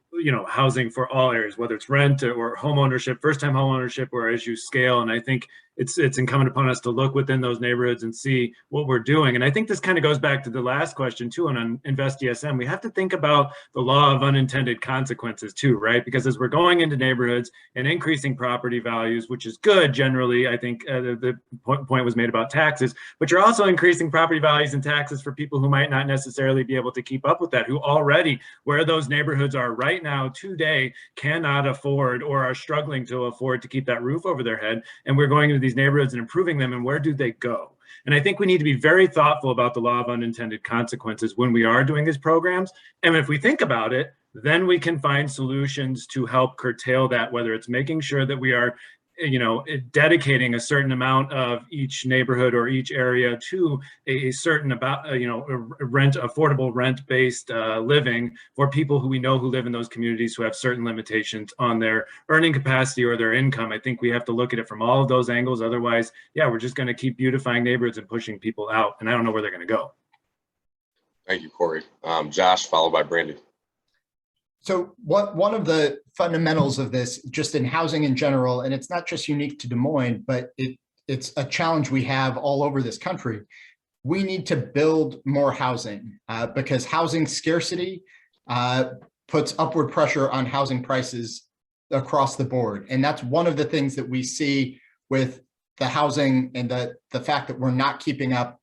housing for all areas, whether it's rent or home ownership, first-time home ownership, or as you scale. And I think it's incumbent upon us to look within those neighborhoods and see what we're doing. And I think this kind of goes back to the last question too, on InvestDSM. We have to think about the law of unintended consequences too, right? Because as we're going into neighborhoods and increasing property values, which is good generally, I think the point was made about taxes, but you're also increasing property values and taxes for people who might not necessarily be able to keep up with that, who already, where those neighborhoods are right now today, cannot afford or are struggling to afford to keep that roof over their head. And we're going into these neighborhoods and improving them, and where do they go? And I think we need to be very thoughtful about the law of unintended consequences when we are doing these programs. And if we think about it, then we can find solutions to help curtail that, whether it's making sure that we are dedicating a certain amount of each neighborhood or each area to a certain affordable rent-based living for people who we know who live in those communities who have certain limitations on their earning capacity or their income. I think we have to look at it from all of those angles. Otherwise, yeah, we're just going to keep beautifying neighborhoods and pushing people out, and I don't know where they're going to go. Thank you, Cory. Josh, followed by Brandi. So one of the fundamentals of this, just in housing in general, and it's not just unique to Des Moines, but it's a challenge we have all over this country. We need to build more housing because housing scarcity puts upward pressure on housing prices across the board. And that's one of the things that we see with the housing and the fact that we're not keeping up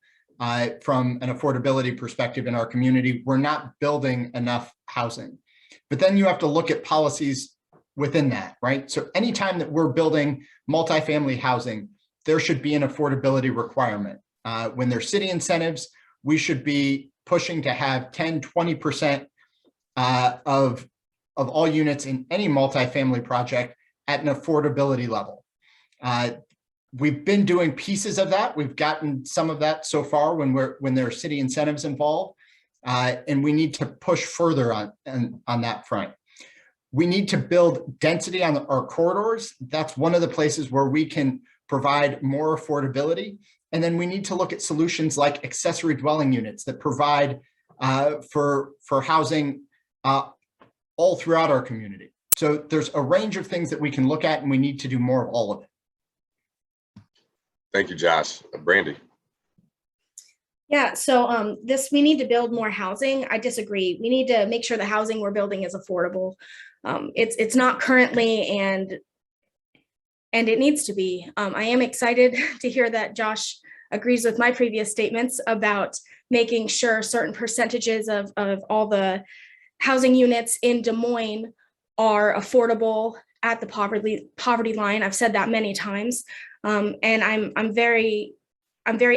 from an affordability perspective in our community. We're not building enough housing. But then you have to look at policies within that, right? So anytime that we're building multifamily housing, there should be an affordability requirement. When there's city incentives, we should be pushing to have 10, 20% of all units in any multifamily project at an affordability level. We've been doing pieces of that. We've gotten some of that so far when there are city incentives involved. And we need to push further on that front. We need to build density on our corridors. That's one of the places where we can provide more affordability. And then we need to look at solutions like accessory dwelling units that provide for housing all throughout our community. So there's a range of things that we can look at, and we need to do more of all of it. Thank you, Josh. Brandi. Yeah, so we need to build more housing. I disagree. We need to make sure the housing we're building is affordable. It's not currently, and it needs to be. I am excited to hear that Josh agrees with my previous statements about making sure certain percentages of all the housing units in Des Moines are affordable at the poverty line. I've said that many times, and I'm very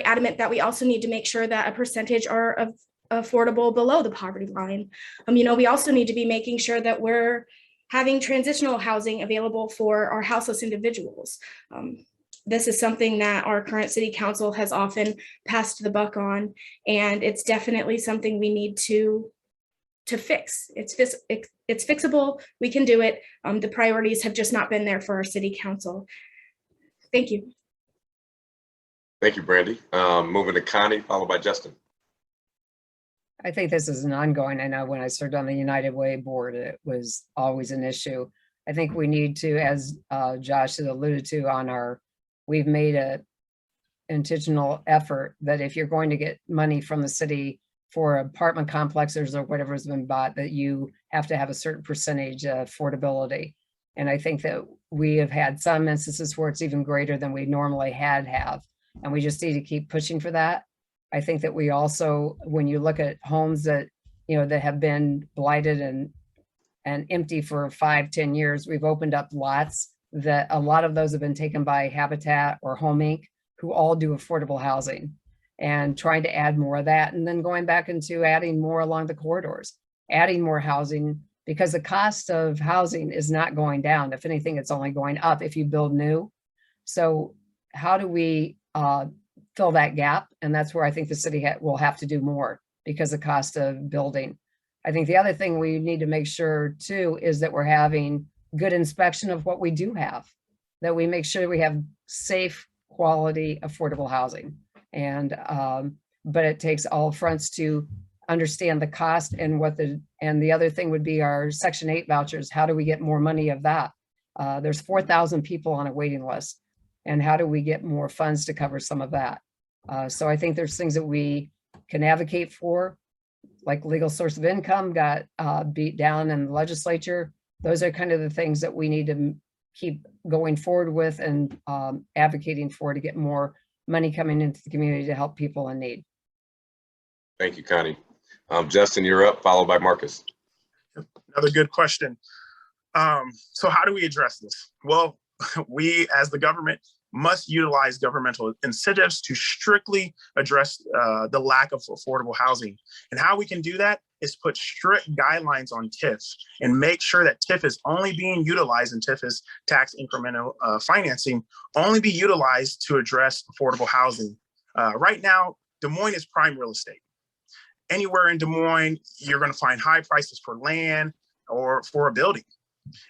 adamant that we also need to make sure that a percentage are affordable below the poverty line. We also need to be making sure that we're having transitional housing available for our houseless individuals. This is something that our current city council has often passed the buck on, and it's definitely something we need to fix. It's fixable. We can do it. The priorities have just not been there for our city council. Thank you. Thank you, Brandi. Moving to Connie, followed by Justyn. I think this is an ongoing. I know when I served on the United Way board, it was always an issue. I think we need to, as Josh has alluded to on our we've made a intentional effort that if you're going to get money from the city for apartment complexes or whatever's been bought, that you have to have a certain percentage of affordability. And I think that we have had some instances where it's even greater than we normally have. And we just need to keep pushing for that. I think that we also, when you look at homes that, that have been blighted and empty for 5-10 years, we've opened up lots that a lot of those have been taken by Habitat or Home Inc., who all do affordable housing, and trying to add more of that. And then going back into adding more along the corridors, adding more housing, because the cost of housing is not going down. If anything, it's only going up if you build new. So how do we fill that gap? And that's where I think the city will have to do more, because the cost of building. I think the other thing we need to make sure too is that we're having good inspection of what we do have, that we make sure we have safe, quality, affordable housing. And but it takes all fronts to understand the cost and and the other thing would be our Section 8 vouchers. How do we get more money of that? There's 4,000 people on a waiting list, and how do we get more funds to cover some of that? So I think there's things that we can advocate for, like legal source of income got beat down in the legislature. Those are kind of the things that we need to keep going forward with and advocating for, to get more money coming into the community to help people in need. Thank you, Connie. Justyn, you're up, followed by Marcus. Another good question. So how do we address this? Well, we as the government must utilize governmental incentives to strictly address the lack of affordable housing. And how we can do that is put strict guidelines on TIF and make sure that TIF is only being utilized, and TIF is tax incremental financing, only be utilized to address affordable housing. Right now, Des Moines is prime real estate. Anywhere in Des Moines, you're going to find high prices for land or for a building.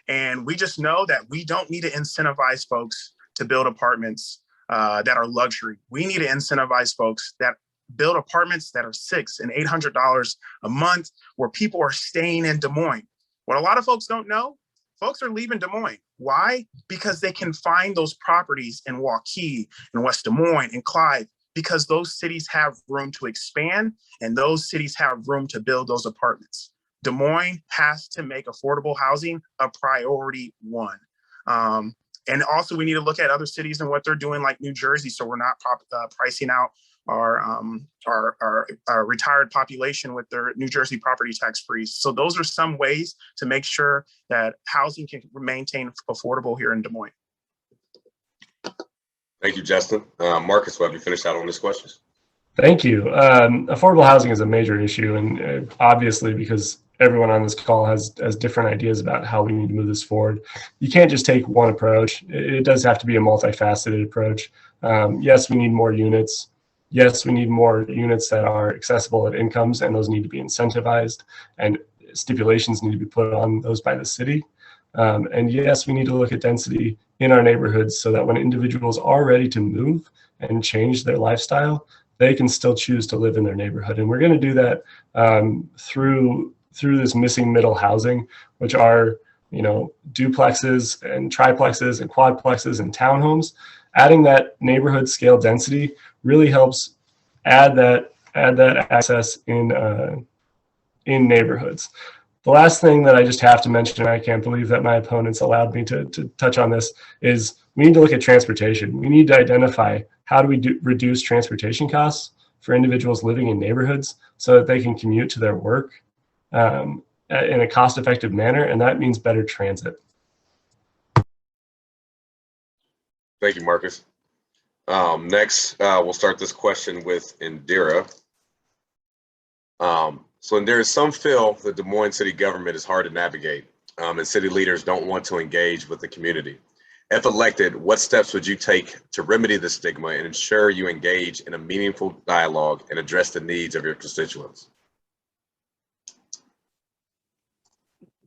And we just know that we don't need to incentivize folks to build apartments that are luxury. We need to incentivize folks that build apartments that are $600 and $800 a month, where people are staying in Des Moines. What a lot of folks don't know, folks are leaving Des Moines. Why? Because they can find those properties in Waukee and West Des Moines and Clyde, because those cities have room to expand and those cities have room to build those apartments. Des Moines has to make affordable housing a priority one. And also we need to look at other cities and what they're doing, like New Jersey, so we're not pricing out our retired population with their New Jersey property tax freeze. So those are some ways to make sure that housing can maintain affordable here in Des Moines. Thank you, Justyn. Marcus, have you finished out on this question? Thank you. Affordable housing is a major issue, and obviously because everyone on this call has different ideas about how we need to move this forward. You can't just take one approach. It does have to be a multifaceted approach. Yes, we need more units. Yes, we need more units that are accessible at incomes, and those need to be incentivized, and stipulations need to be put on those by the city. And yes, we need to look at density in our neighborhoods so that when individuals are ready to move and change their lifestyle, they can still choose to live in their neighborhood. And we're going to do that through this missing middle housing, which are, duplexes and triplexes and quadplexes and townhomes. Adding that neighborhood scale density really helps add that access in neighborhoods. The last thing that I just have to mention, and I can't believe that my opponents allowed me to touch on this, is we need to look at transportation. We need to identify how do we reduce transportation costs for individuals living in neighborhoods so that they can commute to their work in a cost-effective manner, and that means better transit. Thank you, Marcus. Next, we'll start this question with Indira. So Indira, some feel the Des Moines city government is hard to navigate, and city leaders don't want to engage with the community. If elected, what steps would you take to remedy the stigma and ensure you engage in a meaningful dialogue and address the needs of your constituents?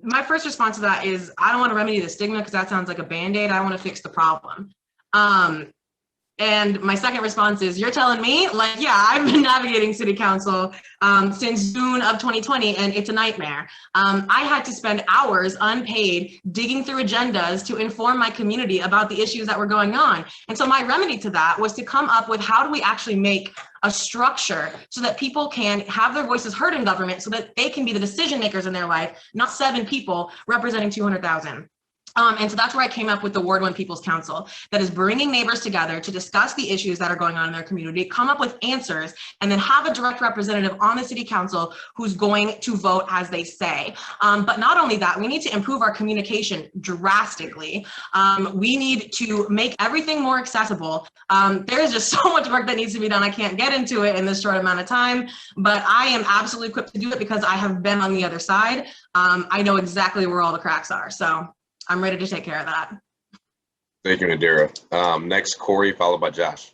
My first response to that is I don't want to remedy the stigma because that sounds like a Band-Aid. I want to fix the problem. And my second response is, you're telling me? Like, yeah, I've been navigating city council since June of 2020, and it's a nightmare. I had to spend hours unpaid digging through agendas to inform my community about the issues that were going on. And so my remedy to that was to come up with, how do we actually make a structure so that people can have their voices heard in government, so that they can be the decision makers in their life, not 7 people representing 200,000. And so that's where I came up with the Ward 1 People's Council, that is bringing neighbors together to discuss the issues that are going on in their community, come up with answers, and then have a direct representative on the city council who's going to vote as they say. But not only that, we need to improve our communication drastically. We need to make everything more accessible. There's just so much work that needs to be done. I can't get into it in this short amount of time, but I am absolutely equipped to do it because I have been on the other side. I know exactly where all the cracks are. So I'm ready to take care of that. Thank you, Indira. Next, Cory, followed by Josh.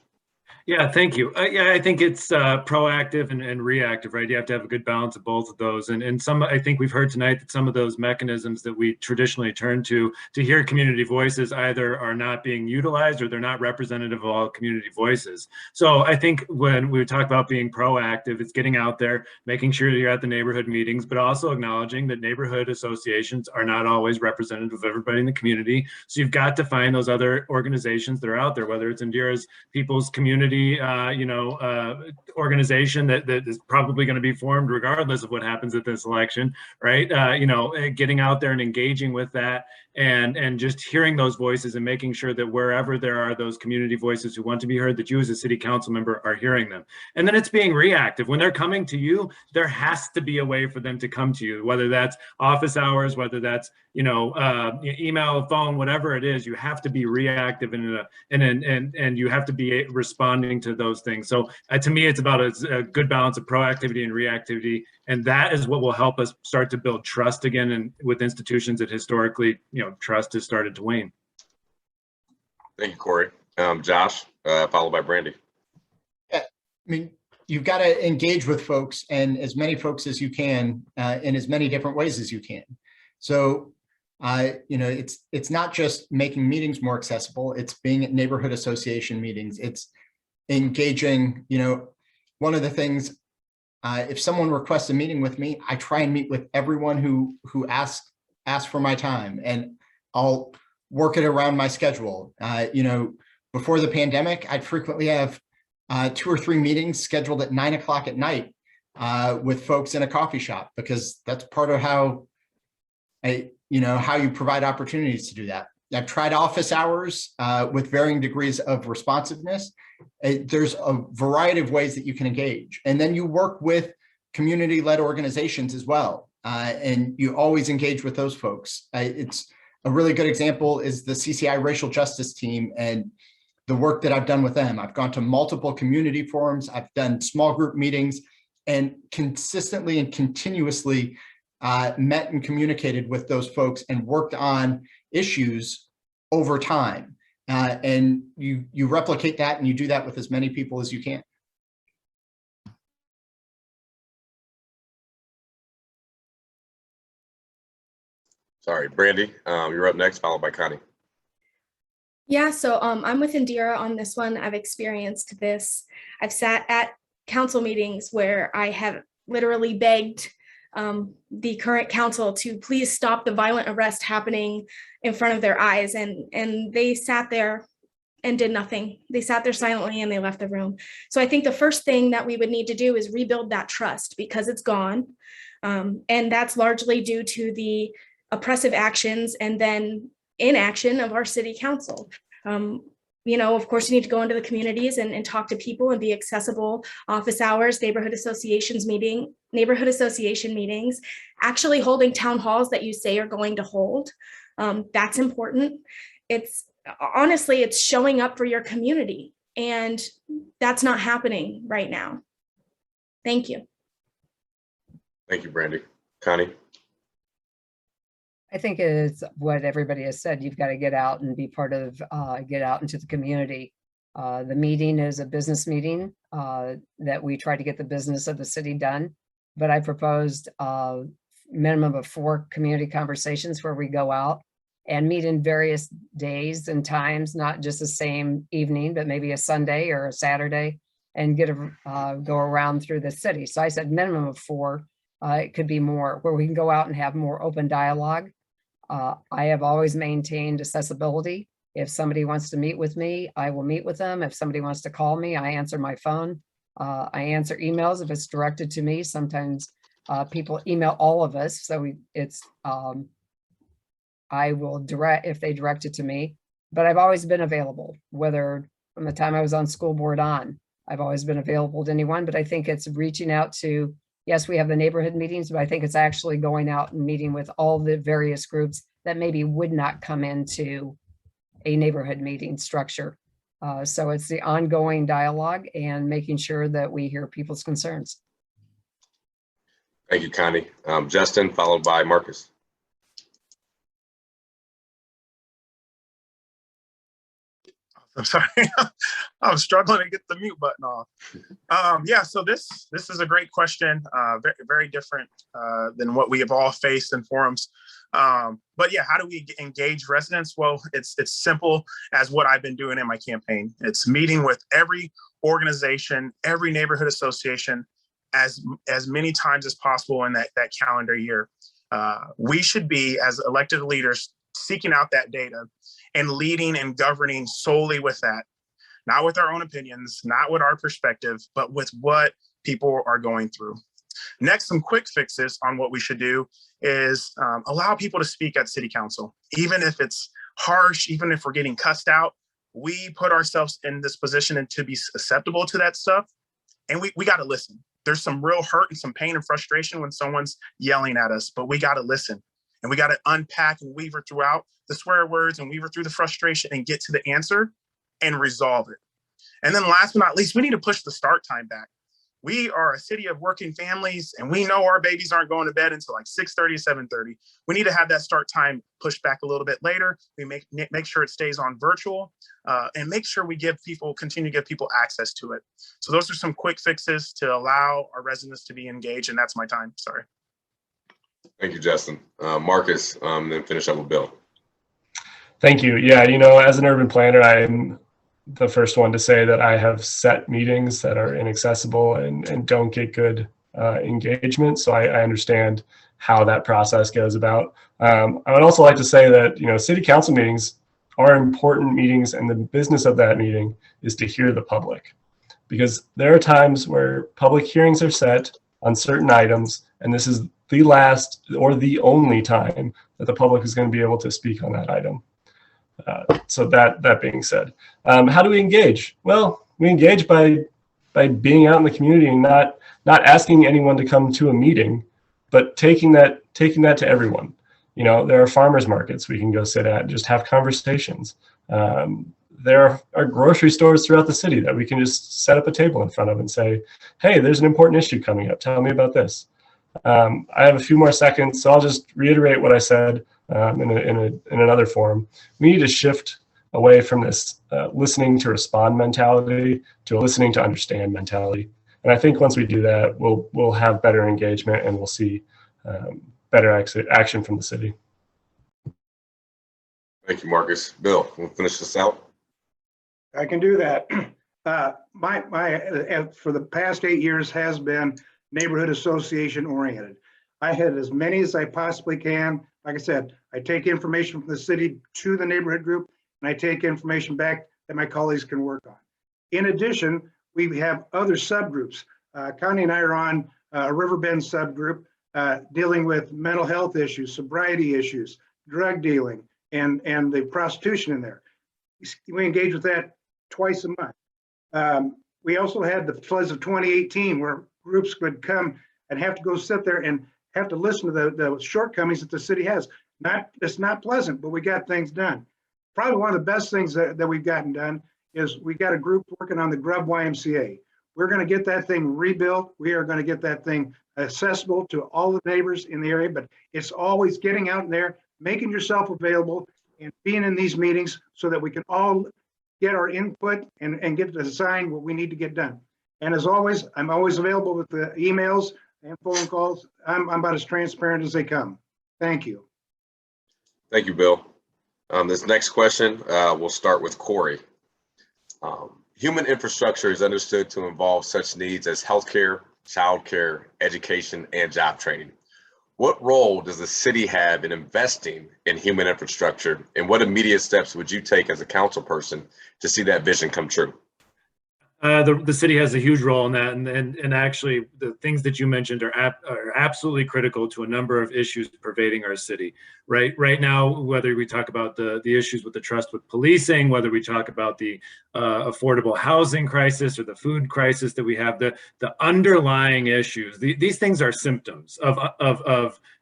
Yeah, thank you. Yeah, I think it's proactive and reactive, right? You have to have a good balance of both of those. And some, I think we've heard tonight that some of those mechanisms that we traditionally turn to hear community voices either are not being utilized or they're not representative of all community voices. So I think when we talk about being proactive, it's getting out there, making sure you're at the neighborhood meetings, but also acknowledging that neighborhood associations are not always representative of everybody in the community. So you've got to find those other organizations that are out there, whether it's Indira's People's Community organization that is probably going to be formed regardless of what happens at this election, right? Getting out there and engaging with that and just hearing those voices and making sure that wherever there are those community voices who want to be heard, that you as a city council member are hearing them. And then it's being reactive. When they're coming to you, there has to be a way for them to come to you, whether that's office hours, whether that's, email, phone, whatever it is. You have to be reactive and you have to be responding to those things. So to me, it's about a good balance of proactivity and reactivity. And that is what will help us start to build trust again and with institutions that historically, trust has started to wane. Thank you, Cory. Josh, followed by Brandi. I mean, you've got to engage with folks and as many folks as you can in as many different ways as you can. So, it's not just making meetings more accessible. It's being at neighborhood association meetings. It's engaging, one of the things, if someone requests a meeting with me, I try and meet with everyone who asks for my time, and I'll work it around my schedule. Before the pandemic, I'd frequently have 2 or 3 meetings scheduled at 9 o'clock at night with folks in a coffee shop, because that's part of how you provide opportunities to do that. I've tried office hours with varying degrees of responsiveness. There's a variety of ways that you can engage. And then you work with community-led organizations as well. And you always engage with those folks. It's a really good example is the CCI Racial Justice Team and the work that I've done with them. I've gone to multiple community forums. I've done small group meetings and consistently and continuously met and communicated with those folks and worked on issues over time. And you replicate that and you do that with as many people as you can. Sorry, Brandi, you're up next, followed by Connie. Yeah, so I'm with Indira on this one. I've experienced this. I've sat at council meetings where I have literally begged the current council to please stop the violent arrest happening in front of their eyes. And they sat there and did nothing. They sat there silently and they left the room. So I think the first thing that we would need to do is rebuild that trust, because it's gone. And that's largely due to the oppressive actions and then inaction of our city council. Of course, you need to go into the communities and talk to people and be accessible. Office hours, neighborhood association meetings, actually holding town halls that you say are going to hold. That's important. It's showing up for your community, and that's not happening right now. Thank you. Thank you, Brandi. Connie. I think it's what everybody has said. You've got to get out and be part of, get out into the community. The meeting is a business meeting that we try to get the business of the city done. But I proposed a minimum of 4 community conversations where we go out and meet in various days and times, not just the same evening, but maybe a Sunday or a Saturday, and go around through the city. So I said minimum of 4. It could be more, where we can go out and have more open dialogue. I have always maintained accessibility. If somebody wants to meet with me, I will meet with them. If somebody wants to call me, I answer my phone. I answer emails if it's directed to me. Sometimes people email all of us, so I will direct if they direct it to me. But I've always been available, whether from the time I was on school board on. I've always been available to anyone, but I think it's reaching out to, yes, we have the neighborhood meetings, but I think it's actually going out and meeting with all the various groups that maybe would not come into a neighborhood meeting structure. So it's the ongoing dialogue and making sure that we hear people's concerns. Thank you, Connie. Justyn, followed by Marcus. I'm sorry, I'm struggling to get the mute button off. Yeah, so this is a great question, very, very different than what we have all faced in forums. But yeah, how do we engage residents? Well, it's simple as what I've been doing in my campaign. It's meeting with every organization, every neighborhood association as many times as possible in that calendar year. We should be, as elected leaders, seeking out that data and leading and governing solely with that, not with our own opinions, not with our perspective, but with what people are going through. Next, some quick fixes on what we should do is allow people to speak at city council. Even if it's harsh, even if we're getting cussed out, we put ourselves in this position and to be susceptible to that stuff. And we got to listen. There's some real hurt and some pain and frustration when someone's yelling at us, but we got to listen. And we got to unpack and weaver throughout the swear words and weaver through the frustration and get to the answer and resolve it. And then last but not least, we need to push the start time back. We are a city of working families, and we know our babies aren't going to bed until like 6:30, 7:30. We need to have that start time pushed back a little bit later. We make sure it stays on virtual and make sure we continue to give people access to it. So those are some quick fixes to allow our residents to be engaged, and that's my time. Sorry. Thank you, Justyn. Marcus, then finish up with Bill. Thank you. Yeah, as an urban planner, I'm the first one to say that I have set meetings that are inaccessible and don't get good engagement. So I understand how that process goes about. I would also like to say that, city council meetings are important meetings, and the business of that meeting is to hear the public. Because there are times where public hearings are set on certain items, and this is the last or the only time that the public is going to be able to speak on that item. So that being said, how do we engage? Well, we engage by being out in the community and not asking anyone to come to a meeting, but taking that to everyone. There are farmers markets we can go sit at and just have conversations. There are grocery stores throughout the city that we can just set up a table in front of and say, hey, there's an important issue coming up. Tell me about this. I have a few more seconds, so I'll just reiterate what I said in another form. We need to shift away from this listening to respond mentality to a listening to understand mentality. And I think once we do that, we'll have better engagement and we'll see better action from the city. Thank you, Marcus. Bill, we'll finish this out. I can do that. My for the past 8 years has been neighborhood association oriented. I had as many as I possibly can. Like I said, I take information from the city to the neighborhood group, and I take information back that my colleagues can work on. In addition, we have other subgroups. Connie and I are on a Riverbend subgroup dealing with mental health issues, sobriety issues, drug dealing, and the prostitution in there. We engage with that twice a month. We also had the floods of 2018 where groups would come and have to go sit there and have to listen to the shortcomings that the city has. It's not pleasant, but we got things done. Probably one of the best things that we've gotten done is we got a group working on the Grub YMCA. We're going to get that thing rebuilt. We are going to get that thing accessible to all the neighbors in the area, but it's always getting out there, making yourself available and being in these meetings so that we can all get our input and get to design what we need to get done. And as always, I'm always available with the emails and phone calls. I'm about as transparent as they come. Thank you. Thank you, Bill. This next question, we'll start with Cory. Human infrastructure is understood to involve such needs as healthcare, childcare, education, and job training. What role does the city have in investing in human infrastructure, and what immediate steps would you take as a council person to see that vision come true? The city has a huge role in that, and actually the things that you mentioned are absolutely critical to a number of issues pervading our city. Right now, whether we talk about the issues with the trust with policing, whether we talk about the affordable housing crisis or the food crisis that we have, the underlying issues, these things are symptoms of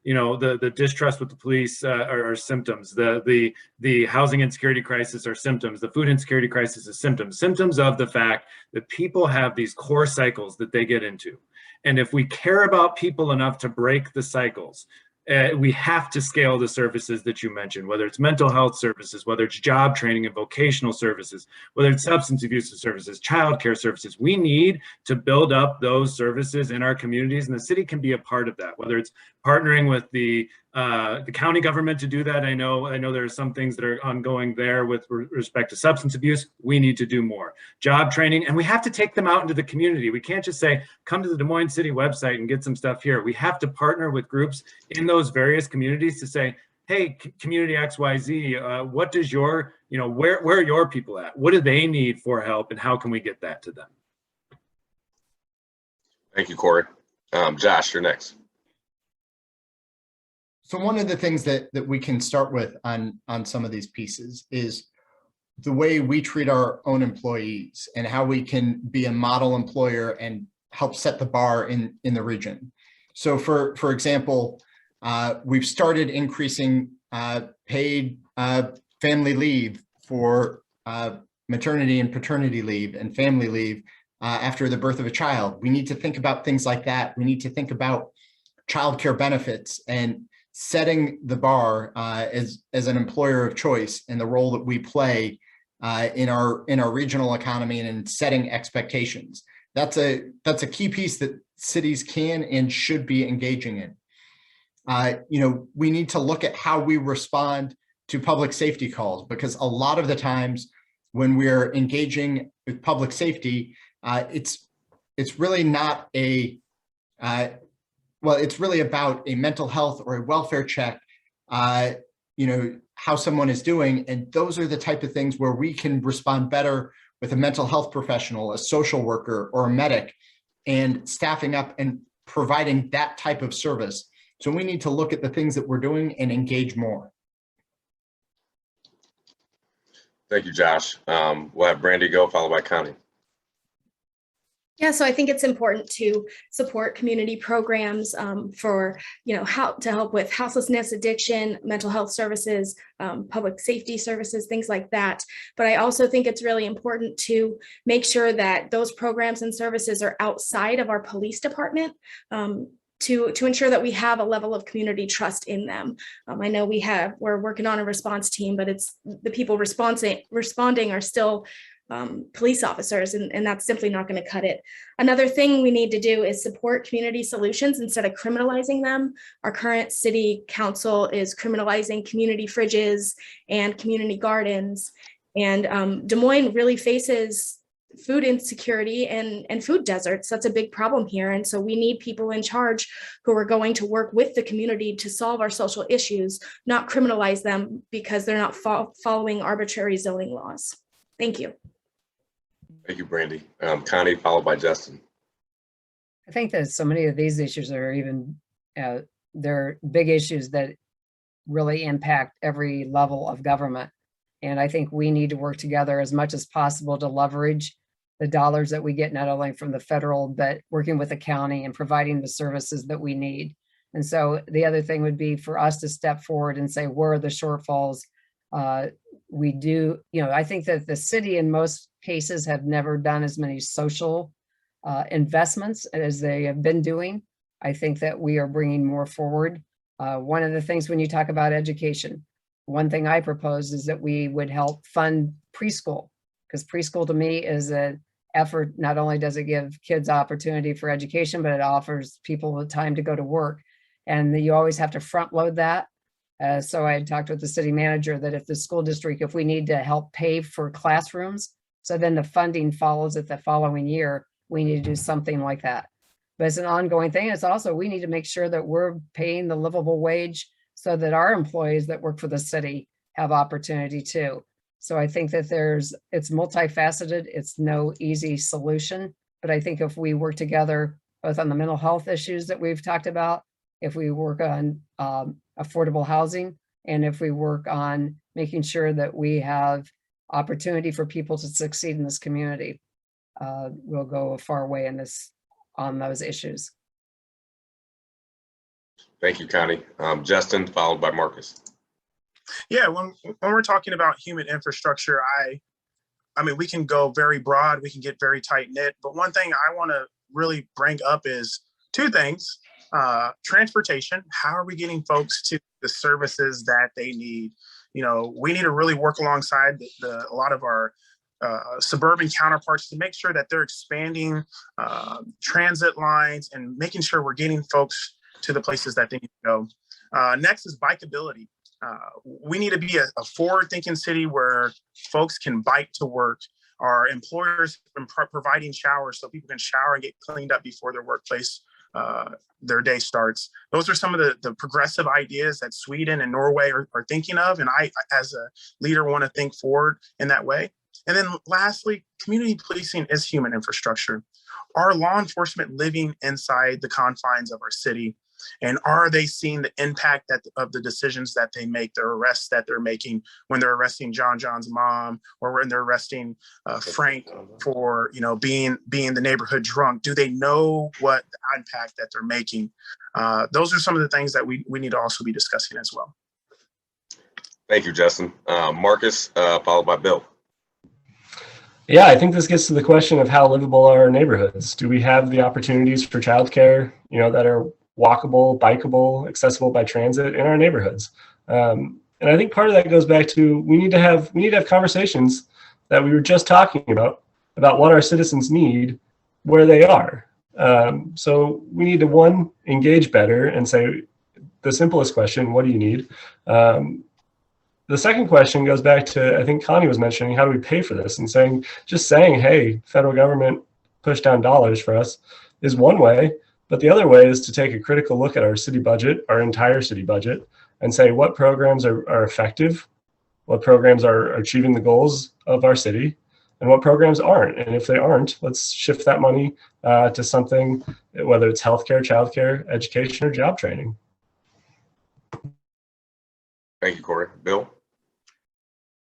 the distrust with the police are symptoms. The housing insecurity crisis are symptoms. The food insecurity crisis is symptoms of the fact that people have these core cycles that they get into. And if we care about people enough to break the cycles, we have to scale the services that you mentioned, whether it's mental health services, whether it's job training and vocational services, whether it's substance abuse services, childcare services. We need to build up those services in our communities, and the city can be a part of that, whether it's partnering with the county government to do that. I know there are some things that are ongoing there with respect to substance abuse. We need to do more job training, and we have to take them out into the community. We can't just say, come to the Des Moines City website and get some stuff here. We have to partner with groups in those various communities to say, hey, community XYZ, what does your, where are your people at? What do they need for help, and how can we get that to them? Thank you, Cory. Josh, you're next. So one of the things that we can start with on some of these pieces is the way we treat our own employees and how we can be a model employer and help set the bar in the region. So for example, we've started increasing paid family leave for maternity and paternity leave and family leave after the birth of a child. We need to think about things like that. We need to think about childcare benefits and setting the bar as an employer of choice and the role that we play in our regional economy and in setting expectations. That's a key piece that cities can and should be engaging in. We need to look at how we respond to public safety calls, because a lot of the times when we're engaging with public safety, it's really not it's really about a mental health or a welfare check, how someone is doing. And those are the type of things where we can respond better with a mental health professional, a social worker, or a medic, and staffing up and providing that type of service. So we need to look at the things that we're doing and engage more. Thank you, Josh. We'll have Brandi go, followed by Connie. Yeah, so I think it's important to support community programs for, how to help with houselessness, addiction, mental health services, public safety services, things like that. But I also think it's really important to make sure that those programs and services are outside of our police department to ensure that we have a level of community trust in them. I know we're working on a response team, but it's the people responding are still police officers, and that's simply not going to cut it. Another thing we need to do is support community solutions instead of criminalizing them. Our current city council is criminalizing community fridges and community gardens, and Des Moines really faces food insecurity and food deserts. That's a big problem here, and so we need people in charge who are going to work with the community to solve our social issues, not criminalize them because they're not following arbitrary zoning laws. Thank you. Thank you, Brandi. Connie, followed by Justyn. I think that so many of these issues are even, they're big issues that really impact every level of government. And I think we need to work together as much as possible to leverage the dollars that we get, not only from the federal, but working with the county and providing the services that we need. And so the other thing would be for us to step forward and say, where are the shortfalls? We do, I think that the city in most cases have never done as many social investments as they have been doing. I think that we are bringing more forward. One of the things when you talk about education, one thing I proposed is that we would help fund preschool, because preschool to me is an effort. Not only does it give kids opportunity for education, but it offers people the time to go to work. And you always have to front load that. So I had talked with the city manager that if the school district, if we need to help pay for classrooms, so then the funding follows it the following year, we need to do something like that. But it's an ongoing thing. It's also, we need to make sure that we're paying the livable wage so that our employees that work for the city have opportunity too. So I think that it's multifaceted. It's no easy solution, but I think if we work together, both on the mental health issues that we've talked about, if we work on affordable housing, and if we work on making sure that we have opportunity for people to succeed in this community, we'll go a far way on those issues. Thank you, Connie. Justyn, followed by Marcus. Yeah, when we're talking about human infrastructure, I mean, we can go very broad, we can get very tight knit, but one thing I want to really bring up is two things. Transportation, how are we getting folks to the services that they need? You know, we need to really work alongside a lot of our suburban counterparts to make sure that they're expanding transit lines and making sure we're getting folks to the places that they need to go. Next is bikeability. We need to be a forward-thinking city where folks can bike to work. Our employers have been providing showers so people can shower and get cleaned up before their workplace, their day starts. Those are some of the progressive ideas that Sweden and Norway are thinking of. And I, as a leader, want to think forward in that way. And then lastly, community policing is human infrastructure. Are law enforcement living inside the confines of our city? And are they seeing the impact of the decisions that they make, the arrests that they're making when they're arresting John's mom, or when they're arresting Frank for, you know, being the neighborhood drunk? Do they know what the impact that they're making? Those are some of the things that we need to also be discussing as well. Thank you, Justyn. Marcus, followed by Bill. Yeah, I think this gets to the question of how livable are our neighborhoods. Do we have the opportunities for childcare, you know, that are walkable, bikeable, accessible by transit in our neighborhoods? And I think part of that goes back to we need to have conversations that we were just talking about what our citizens need where they are. So we need to, engage better and say the simplest question, what do you need? The second question goes back to, I think Connie was mentioning, how do we pay for this? And just saying, hey, federal government push down dollars for us is one way. But the other way is to take a critical look at our city budget, our entire city budget, and say what programs are effective, what programs are achieving the goals of our city, and what programs aren't. And if they aren't, let's shift that money to something, whether it's healthcare, childcare, education, or job training. Thank you, Cory. Bill?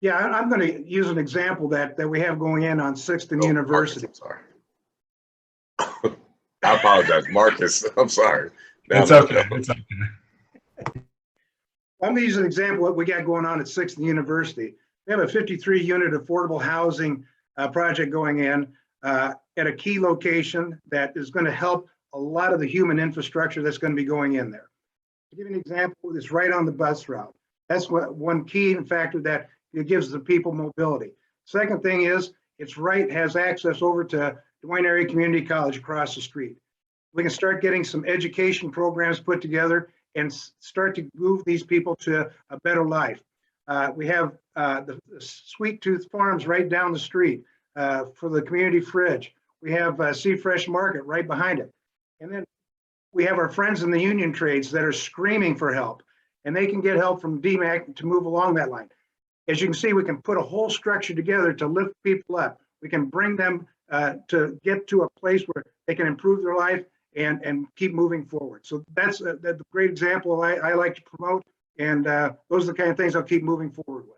Yeah, I'm going to use an example that we have going in on 6th and University. Marcus, I'm sorry. I apologize, Marcus. I'm sorry. It's okay. It's okay. I'm going to use an example of what we got going on at 6th and University. We have a 53-unit affordable housing project going in at a key location that is going to help a lot of the human infrastructure that's going to be going in there. To give you an example, it's right on the bus route. That's one key factor that it gives the people mobility. Second thing is has access over to Des Moines Area Community College across the street. We can start getting some education programs put together and start to move these people to a better life. We have the Sweet Tooth Farms right down the street for the community fridge. We have Sea Fresh Market right behind it. And then we have our friends in the union trades that are screaming for help, and they can get help from DMAC to move along that line. As you can see, we can put a whole structure together to lift people up. We can bring them to get to a place where they can improve their life and keep moving forward. So that's a great example I like to promote, and those are the kind of things I'll keep moving forward with.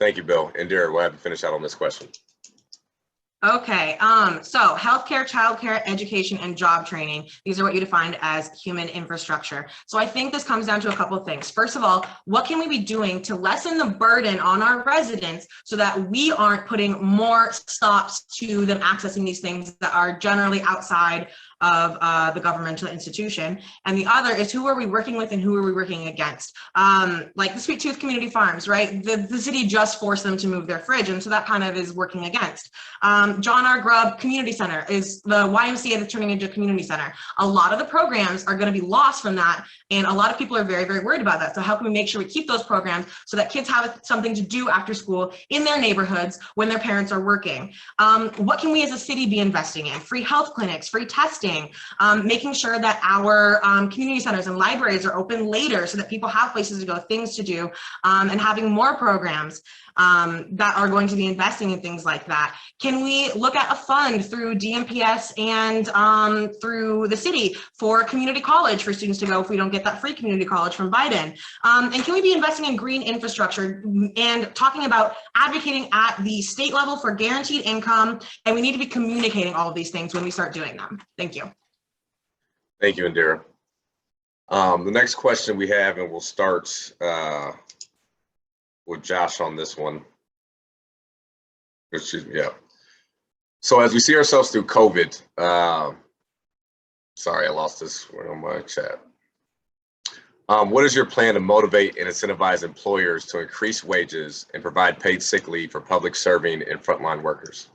Thank you, Bill. Indira, we'll have to finish out on this question. Okay, so healthcare, childcare, education, and job training. These are what you defined as human infrastructure. So I think this comes down to a couple of things. First of all, what can we be doing to lessen the burden on our residents so that we aren't putting more stops to them accessing these things that are generally outside the governmental institution. And the other is who are we working with and who are we working against? Like the Sweet Tooth Community Farms, right? The city just forced them to move their fridge. And so that kind of is working against. John R. Grubb Community Center is the YMCA that's turning into a community center. A lot of the programs are going to be lost from that. And a lot of people are very, very worried about that. So how can we make sure we keep those programs so that kids have something to do after school in their neighborhoods when their parents are working? What can we as a city be investing in? Free health clinics, free testing, making sure that our community centers and libraries are open later so that people have places to go, things to do, and having more programs that are going to be investing in things like that. Can we look at a fund through DMPS and through the city for community college for students to go if we don't get that free community college from Biden? And can we be investing in green infrastructure and talking about advocating at the state level for guaranteed income? And we need to be communicating all of these things when we start doing them. Thank you. Thank you, Indira. The next question we have, and we'll start with Josh on this one. Yeah. So as we see ourselves through COVID, sorry, I lost this on my chat. What is your plan to motivate and incentivize employers to increase wages and provide paid sick leave for public serving and frontline workers?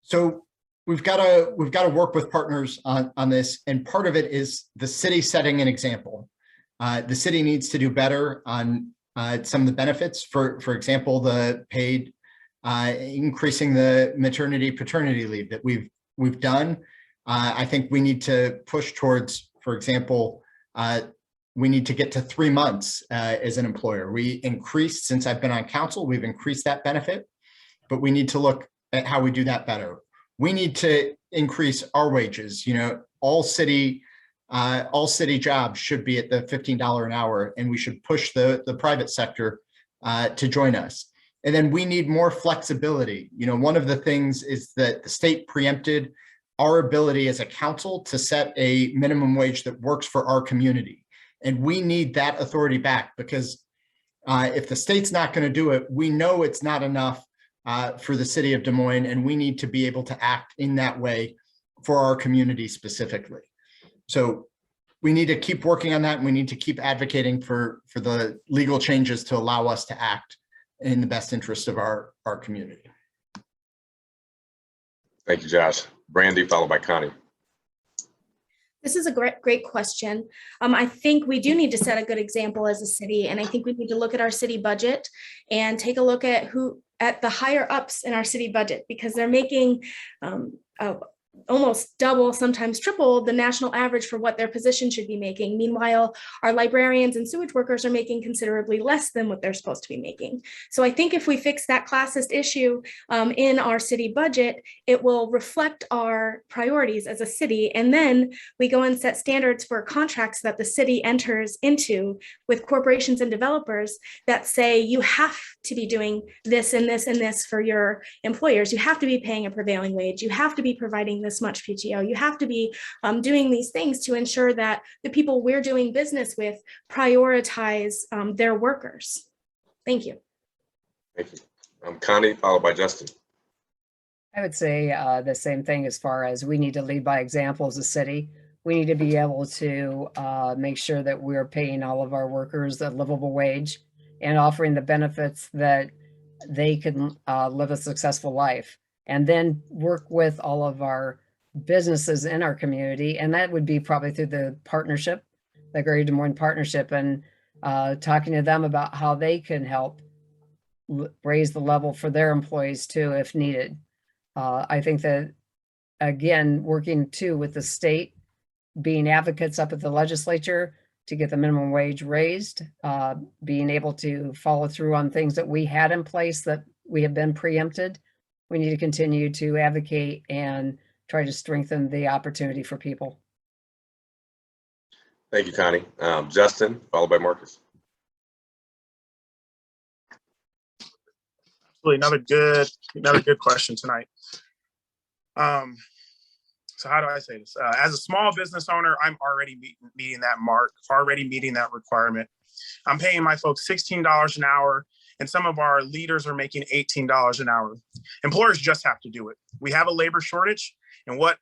So we've got to work with partners on this, and part of it is the city setting an example. The city needs to do better on some of the benefits. For example, the paid increasing the maternity paternity leave that we've done. I think we need to push towards, for example, we need to get to 3 months as an employer. We increased, since I've been on council, we've increased that benefit, but we need to look at how we do that better. We need to increase our wages. You know, all city jobs should be at the $15 an hour, and we should push the private sector to join us. And then we need more flexibility. You know, one of the things is that the state preempted our ability as a council to set a minimum wage that works for our community. And we need that authority back, because if the state's not going to do it, we know it's not enough for the city of Des Moines, and we need to be able to act in that way for our community specifically. So we need to keep working on that, and we need to keep advocating for the legal changes to allow us to act in the best interest of our community. Thank you, Josh. Brandi, followed by Connie. This is a great question. I think we do need to set a good example as a city, and I think we need to look at our city budget and take a look at the higher ups in our city budget, because they're making almost double, sometimes triple the national average for what their position should be making. Meanwhile, our librarians and sewage workers are making considerably less than what they're supposed to be making. So I think if we fix that classist issue in our city budget, it will reflect our priorities as a city. And then we go and set standards for contracts that the city enters into with corporations and developers that say you have to be doing this and this and this for your employers. You have to be paying a prevailing wage. You have to be providing this much PTO. You have to be doing these things to ensure that the people we're doing business with prioritize their workers. Thank you. Thank you. Connie, followed by Justyn. I would say the same thing as far as we need to lead by example as a city. We need to be able to make sure that we're paying all of our workers a livable wage and offering the benefits that they can live a successful life, and then work with all of our businesses in our community. And that would be probably through the partnership, the Greater Des Moines Partnership, and talking to them about how they can help raise the level for their employees too, if needed. I think that, again, working too with the state, being advocates up at the legislature to get the minimum wage raised, being able to follow through on things that we had in place that we have been preempted. We need to continue to advocate and try to strengthen the opportunity for people. Thank you, Connie. Justyn, followed by Marcus. Absolutely, another good question tonight. So how do I say this? As a small business owner, I'm already meeting that mark, already meeting that requirement. I'm paying my folks $16 an hour, and some of our leaders are making $18 an hour. Employers just have to do it. We have a labor shortage, and what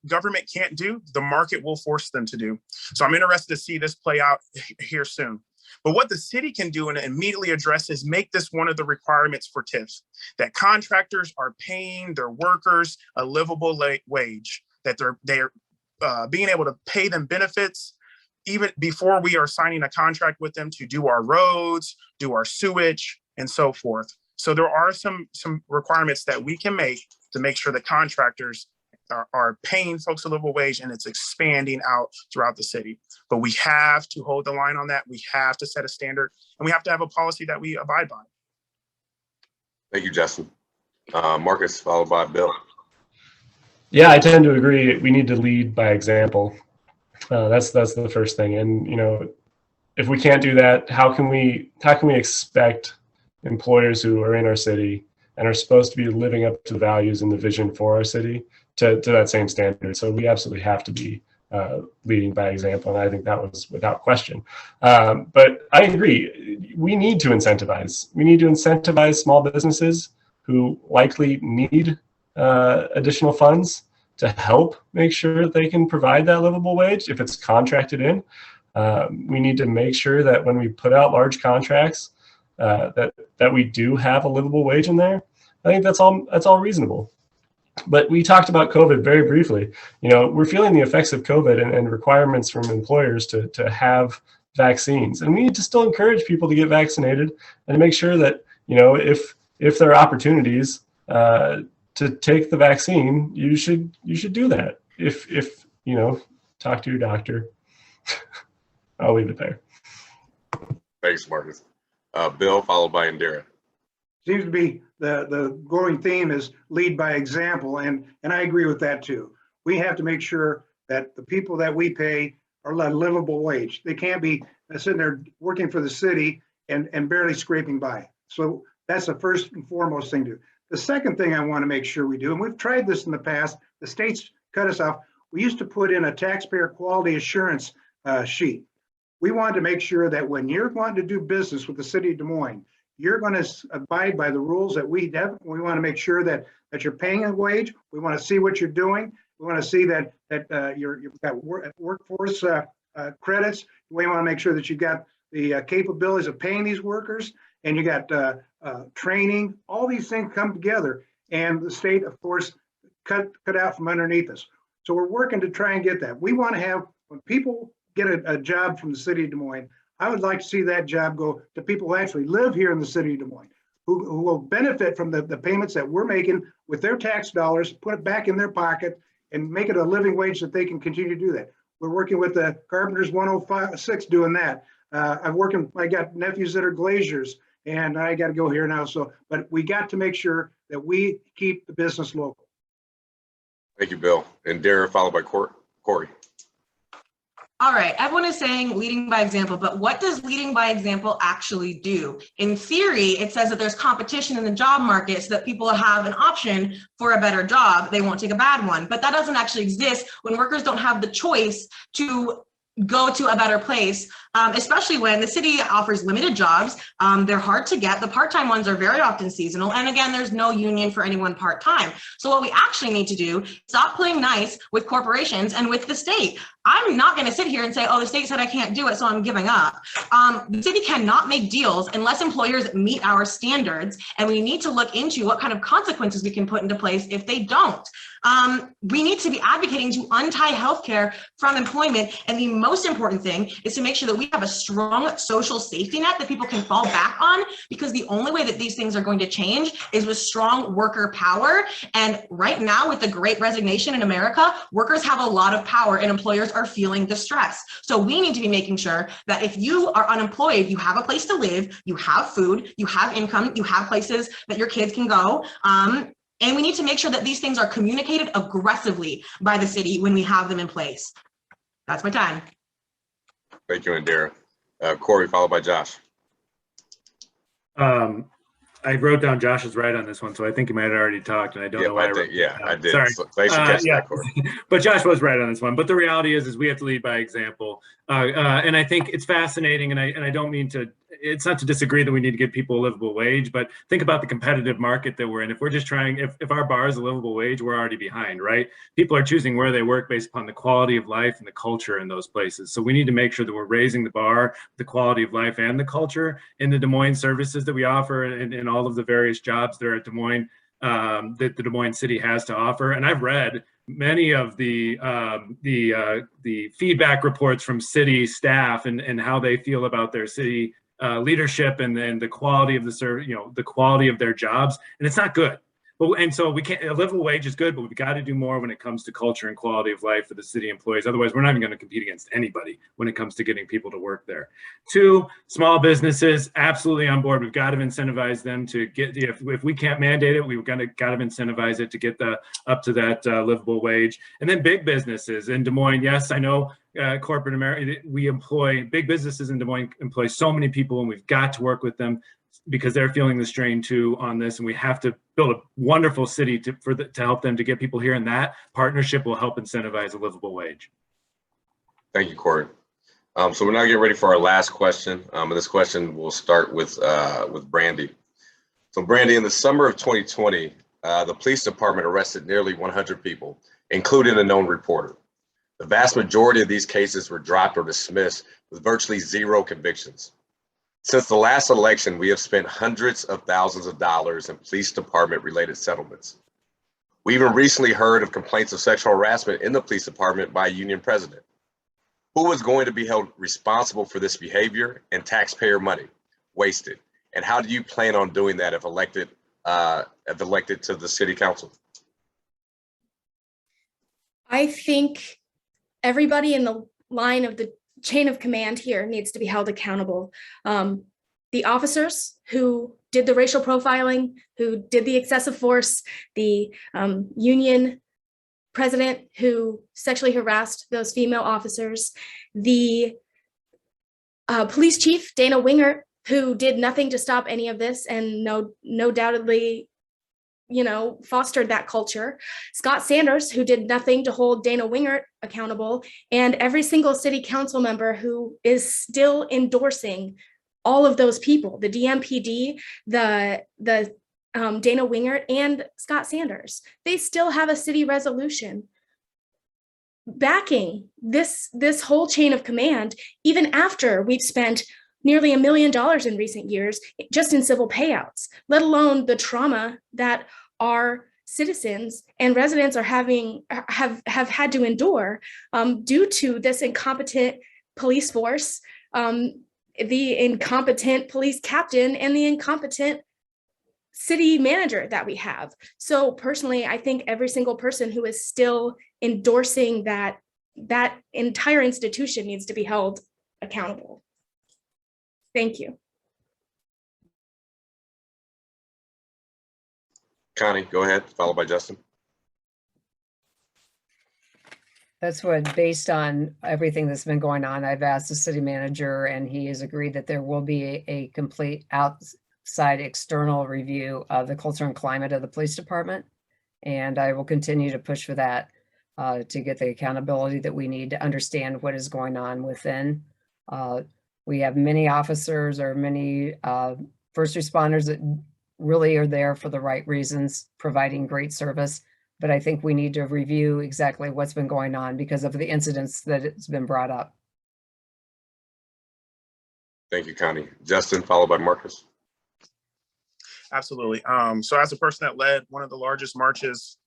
government can't do, the market will force them to do. So I'm interested to see this play out here soon. But what the city can do and immediately address is make this one of the requirements for TIFs, that contractors are paying their workers a livable wage, that they're being able to pay them benefits even before we are signing a contract with them to do our roads, do our sewage, and so forth. So there are some requirements that we can make to make sure that contractors are paying folks a livable wage, and it's expanding out throughout the city. But we have to hold the line on that. We have to set a standard, and we have to have a policy that we abide by. Thank you, Justyn. Marcus, followed by Bill. Yeah, I tend to agree. We need to lead by example. That's the first thing. And if we can't do that, how can we expect employers who are in our city and are supposed to be living up to the values and the vision for our city to that same standard? So we absolutely have to be leading by example, and I think that was without question. But I agree, we need to incentivize. We need to incentivize small businesses who likely need additional funds to help make sure that they can provide that livable wage if it's contracted in. We need to make sure that when we put out large contracts, that we do have a livable wage in there. I think that's all reasonable. But we talked about COVID very briefly. We're feeling the effects of COVID and requirements from employers to have vaccines. And we need to still encourage people to get vaccinated and to make sure that, if there are opportunities to take the vaccine, you should do that. If talk to your doctor. I'll leave it there. Thanks, Marcus. Bill, followed by Indira. Seems to be the growing theme is lead by example, and I agree with that too. We have to make sure that the people that we pay are a livable wage. They can't be sitting there working for the city and barely scraping by. So that's the first and foremost thing to do. The second thing I want to make sure we do, and we've tried this in the past, the state's cut us off. We used to put in a taxpayer quality assurance sheet. We wanted to make sure that when you're wanting to do business with the city of Des Moines, you're going to abide by the rules that we have. We want to make sure that you're paying a wage. We want to see what you're doing. We want to see that you've got workforce credits. We want to make sure that you've got the capabilities of paying these workers, and you got training. All these things come together, and the state, of course, cut out from underneath us. So we're working to try and get that. We want to have, when people get a job from the city of Des Moines, I would like to see that job go to people who actually live here in the city of Des Moines, who will benefit from the payments that we're making with their tax dollars, put it back in their pocket, and make it a living wage that they can continue to do that. We're working with the Carpenters 106 doing that. I got nephews that are glaziers, and I got to go here now. But we got to make sure that we keep the business local. Thank you, Bill. Indira, followed by Cory. All right, everyone is saying leading by example, but what does leading by example actually do? In theory, it says that there's competition in the job market so that people have an option for a better job. They won't take a bad one, but that doesn't actually exist when workers don't have the choice to go to a better place, especially when the city offers limited jobs. They're hard to get. The part-time ones are very often seasonal. And again, there's no union for anyone part-time. So what we actually need to do, stop playing nice with corporations and with the state. I'm not going to sit here and say, oh, the state said I can't do it, so I'm giving up. The city cannot make deals unless employers meet our standards. And we need to look into what kind of consequences we can put into place if they don't. We need to be advocating to untie healthcare from employment. And the most important thing is to make sure that we have a strong social safety net that people can fall back on, because the only way that these things are going to change is with strong worker power. And right now, with the Great Resignation in America, workers have a lot of power and employers are feeling the stress. So we need to be making sure that if you are unemployed, you have a place to live, you have food, you have income, you have places that your kids can go. And we need to make sure that these things are communicated aggressively by the city when we have them in place. That's my time. Thank you, Indira. Cory, followed by Josh. I I wrote down Josh is right on this one, so I think he might have already talked, and I don't know why. I did. Sorry. So thanks for catching Yeah. that, Cory. But Josh was right on this one. But the reality is we have to lead by example. And I think it's fascinating, and I don't mean to. It's not to disagree that we need to give people a livable wage, but think about the competitive market that we're in. If we're just trying, if our bar is a livable wage, we're already behind, right? People are choosing where they work based upon the quality of life and the culture in those places. So we need to make sure that we're raising the bar, the quality of life and the culture in the Des Moines services that we offer and all of the various jobs there at Des Moines that the Des Moines city has to offer. And I've read many of the feedback reports from city staff and how they feel about their city leadership and then the quality of the quality of their jobs, and it's not good. And so we can't. A livable wage is good, but we've got to do more when it comes to culture and quality of life for the city employees. Otherwise, we're not even going to compete against anybody when it comes to getting people to work there. 2, small businesses, absolutely on board. We've got to incentivize them to get. If we can't mandate it, we've got to incentivize it to get up to that livable wage. And then big businesses in Des Moines. Yes, I know. Corporate America, we employ big businesses in Des Moines, employ so many people, and we've got to work with them because they're feeling the strain too on this. And we have to build a wonderful city to help them to get people here. And that partnership will help incentivize a livable wage. Thank you, Cory. So we're now getting ready for our last question. And this question will start with Brandi. So Brandi, in the summer of 2020, the police department arrested nearly 100 people, including a known reporter. The vast majority of these cases were dropped or dismissed with virtually 0 convictions. Since the last election, we have spent hundreds of thousands of dollars in police department related settlements. We even recently heard of complaints of sexual harassment in the police department by a union president. Who is going to be held responsible for this behavior and taxpayer money wasted? And how do you plan on doing that if elected to the city council? I think everybody in the line of the chain of command here needs to be held accountable. The officers who did the racial profiling, who did the excessive force, the union president who sexually harassed those female officers, the police chief, Dana Wingert, who did nothing to stop any of this and no doubtedly fostered that culture, Scott Sanders, who did nothing to hold Dana Wingert accountable, and every single city council member who is still endorsing all of those people, the DMPD, the Dana Wingert, and Scott Sanders. They still have a city resolution backing this whole chain of command, even after we've spent nearly $1 million in recent years just in civil payouts, let alone the trauma that our citizens and residents have had to endure due to this incompetent police force, the incompetent police captain, and the incompetent city manager that we have. So personally, I think every single person who is still endorsing that entire institution needs to be held accountable. Thank you. Connie, go ahead, followed by Justyn. That's what, based on everything that's been going on, I've asked the city manager and he has agreed that there will be a complete outside external review of the culture and climate of the police department. And I will continue to push for that to get the accountability that we need to understand what is going on within. We have many officers or many first responders that really are there for the right reasons, providing great service. But I think we need to review exactly what's been going on because of the incidents that it's been brought up. Thank you, Connie. Justyn, followed by Marcus. Absolutely. So as a person that led one of the largest marches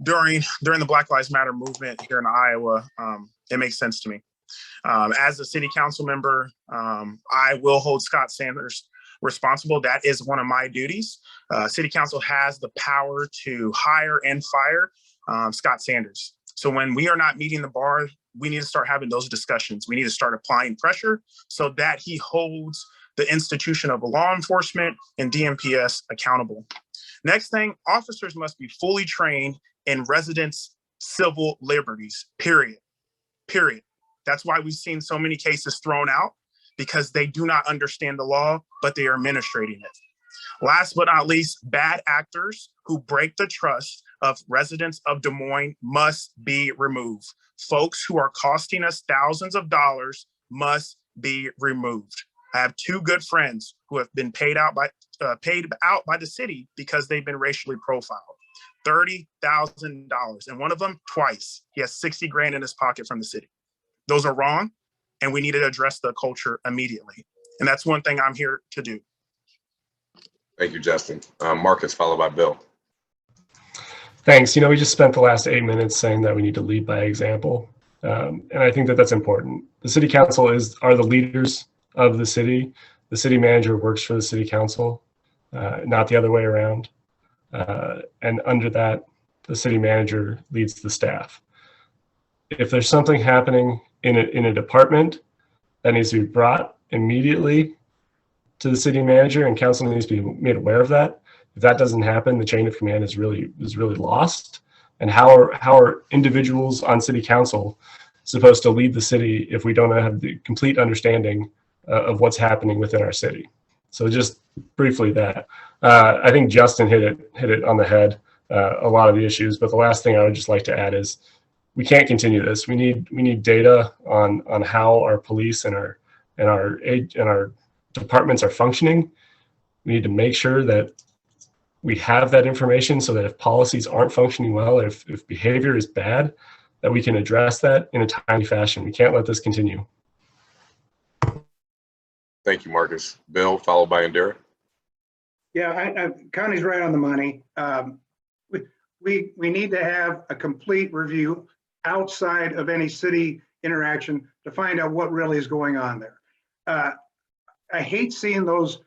during the Black Lives Matter movement here in Iowa, it makes sense to me. As a city council member, I will hold Scott Sanders responsible. That is one of my duties. City council has the power to hire and fire Scott Sanders. So when we are not meeting the bar, we need to start having those discussions. We need to start applying pressure so that he holds the institution of law enforcement and DMPS accountable. Next thing, officers must be fully trained in residents' civil liberties, period. That's why we've seen so many cases thrown out, because they do not understand the law, but they are administrating it. Last but not least, bad actors who break the trust of residents of Des Moines must be removed. Folks who are costing us thousands of dollars must be removed. I have two good friends who have been paid out by the city because they've been racially profiled. $30,000, and one of them twice. He has 60 grand in his pocket from the city. Those are wrong, and we need to address the culture immediately. And that's one thing I'm here to do. Thank you, Justyn. Marcus, followed by Bill. Thanks. We just spent the last 8 minutes saying that we need to lead by example. And I think that that's important. The city council are the leaders of the city. The city manager works for the city council, not the other way around. And under that, the city manager leads the staff. If there's something happening in a department, that needs to be brought immediately to the city manager, and council needs to be made aware of that. If that doesn't happen, the chain of command is really lost. And how are individuals on city council supposed to lead the city if we don't have the complete understanding of what's happening within our city? So just briefly that. I think Justyn hit it on the head, a lot of the issues, but the last thing I would just like to add is we can't continue this. We need data on how our police and our departments are functioning. We need to make sure that we have that information so that if policies aren't functioning well, if behavior is bad, that we can address that in a timely fashion. We can't let this continue. Thank you, Marcus. Bill, followed by Indira. Yeah, Connie's right on the money. We need to have a complete review outside of any city interaction to find out what really is going on there. I hate seeing those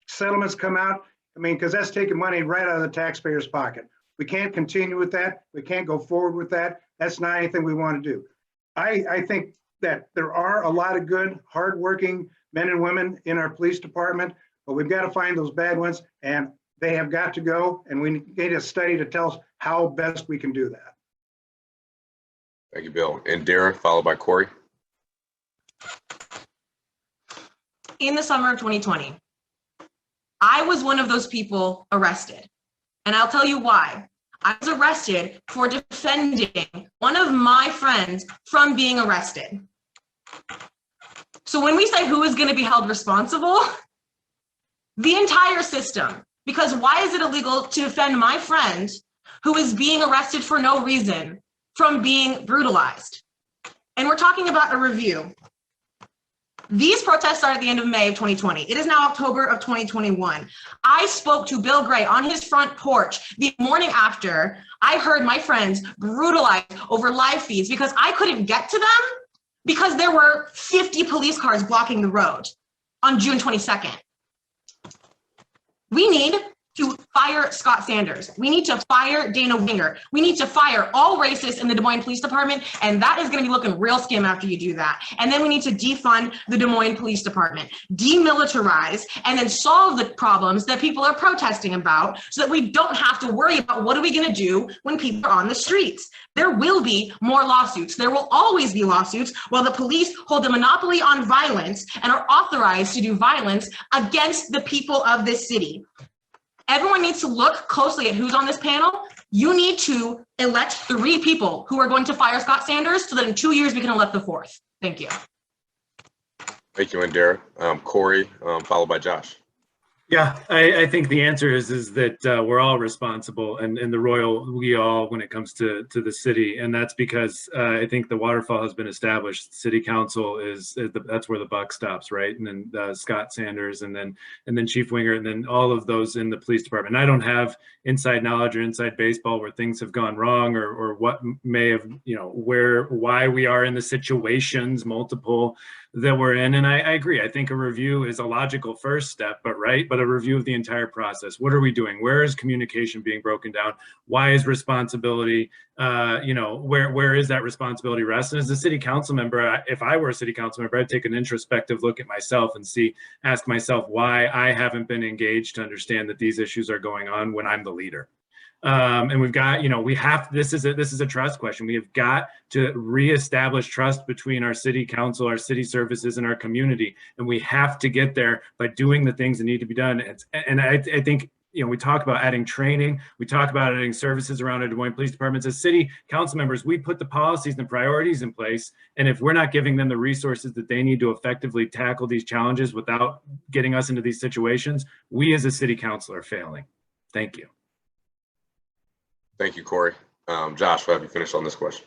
settlements come out. I mean, because that's taking money right out of the taxpayer's pocket. We can't continue with that. We can't go forward with that. That's not anything we want to do. I think that there are a lot of good, hardworking men and women in our police department, but we've got to find those bad ones, and they have got to go, and we need a study to tell us how best we can do that. Thank you, Bill. Indira, followed by Cory. In the summer of 2020, I was one of those people arrested. And I'll tell you why. I was arrested for defending one of my friends from being arrested. So when we say who is going to be held responsible, the entire system. Because why is it illegal to defend my friend who is being arrested for no reason from being brutalized? And we're talking about a review. These protests started at the end of May of 2020. It is now October of 2021. I spoke to Bill Gray on his front porch the morning after I heard my friends brutalized over live feeds because I couldn't get to them because there were 50 police cars blocking the road on June 22nd. We need to fire Scott Sanders. We need to fire Dana Winger. We need to fire all racists in the Des Moines Police Department, and that is going to be looking real skim after you do that. And then we need to defund the Des Moines Police Department, demilitarize, and then solve the problems that people are protesting about so that we don't have to worry about what are we going to do when people are on the streets. There will be more lawsuits. There will always be lawsuits while the police hold a monopoly on violence and are authorized to do violence against the people of this city. Everyone needs to look closely at who's on this panel. You need to elect 3 people who are going to fire Scott Sanders so that in 2 years we can elect the 4th. Thank you. Thank you, Indira. Cory, followed by Josh. Yeah, I think the answer is that we're all responsible, and the royal we all when it comes to the city, and that's because I think the waterfall has been established. City council that's where the buck stops, right? And then Scott Sanders, and then Chief Winger, and then all of those in the police department. And I don't have inside knowledge or inside baseball where things have gone wrong or what may have why we are in the situations multiple that we're in. And I agree. I think a review is a logical first step, but a review of the entire process. What are we doing? Where is communication being broken down? Why is responsibility, where is that responsibility rest? And as a city council member, if I were a city council member, I'd take an introspective look at myself and ask myself why I haven't been engaged to understand that these issues are going on when I'm the leader. And we've got, this is a trust question. We have got to reestablish trust between our city council, our city services, and our community. And we have to get there by doing the things that need to be done. And I think, we talk about adding training, we talk about adding services around our Des Moines Police Departments. As city council members, we put the policies and priorities in place. And if we're not giving them the resources that they need to effectively tackle these challenges without getting us into these situations, we as a city council are failing. Thank you. Thank you, Cory. Josh, will have you finish on this question?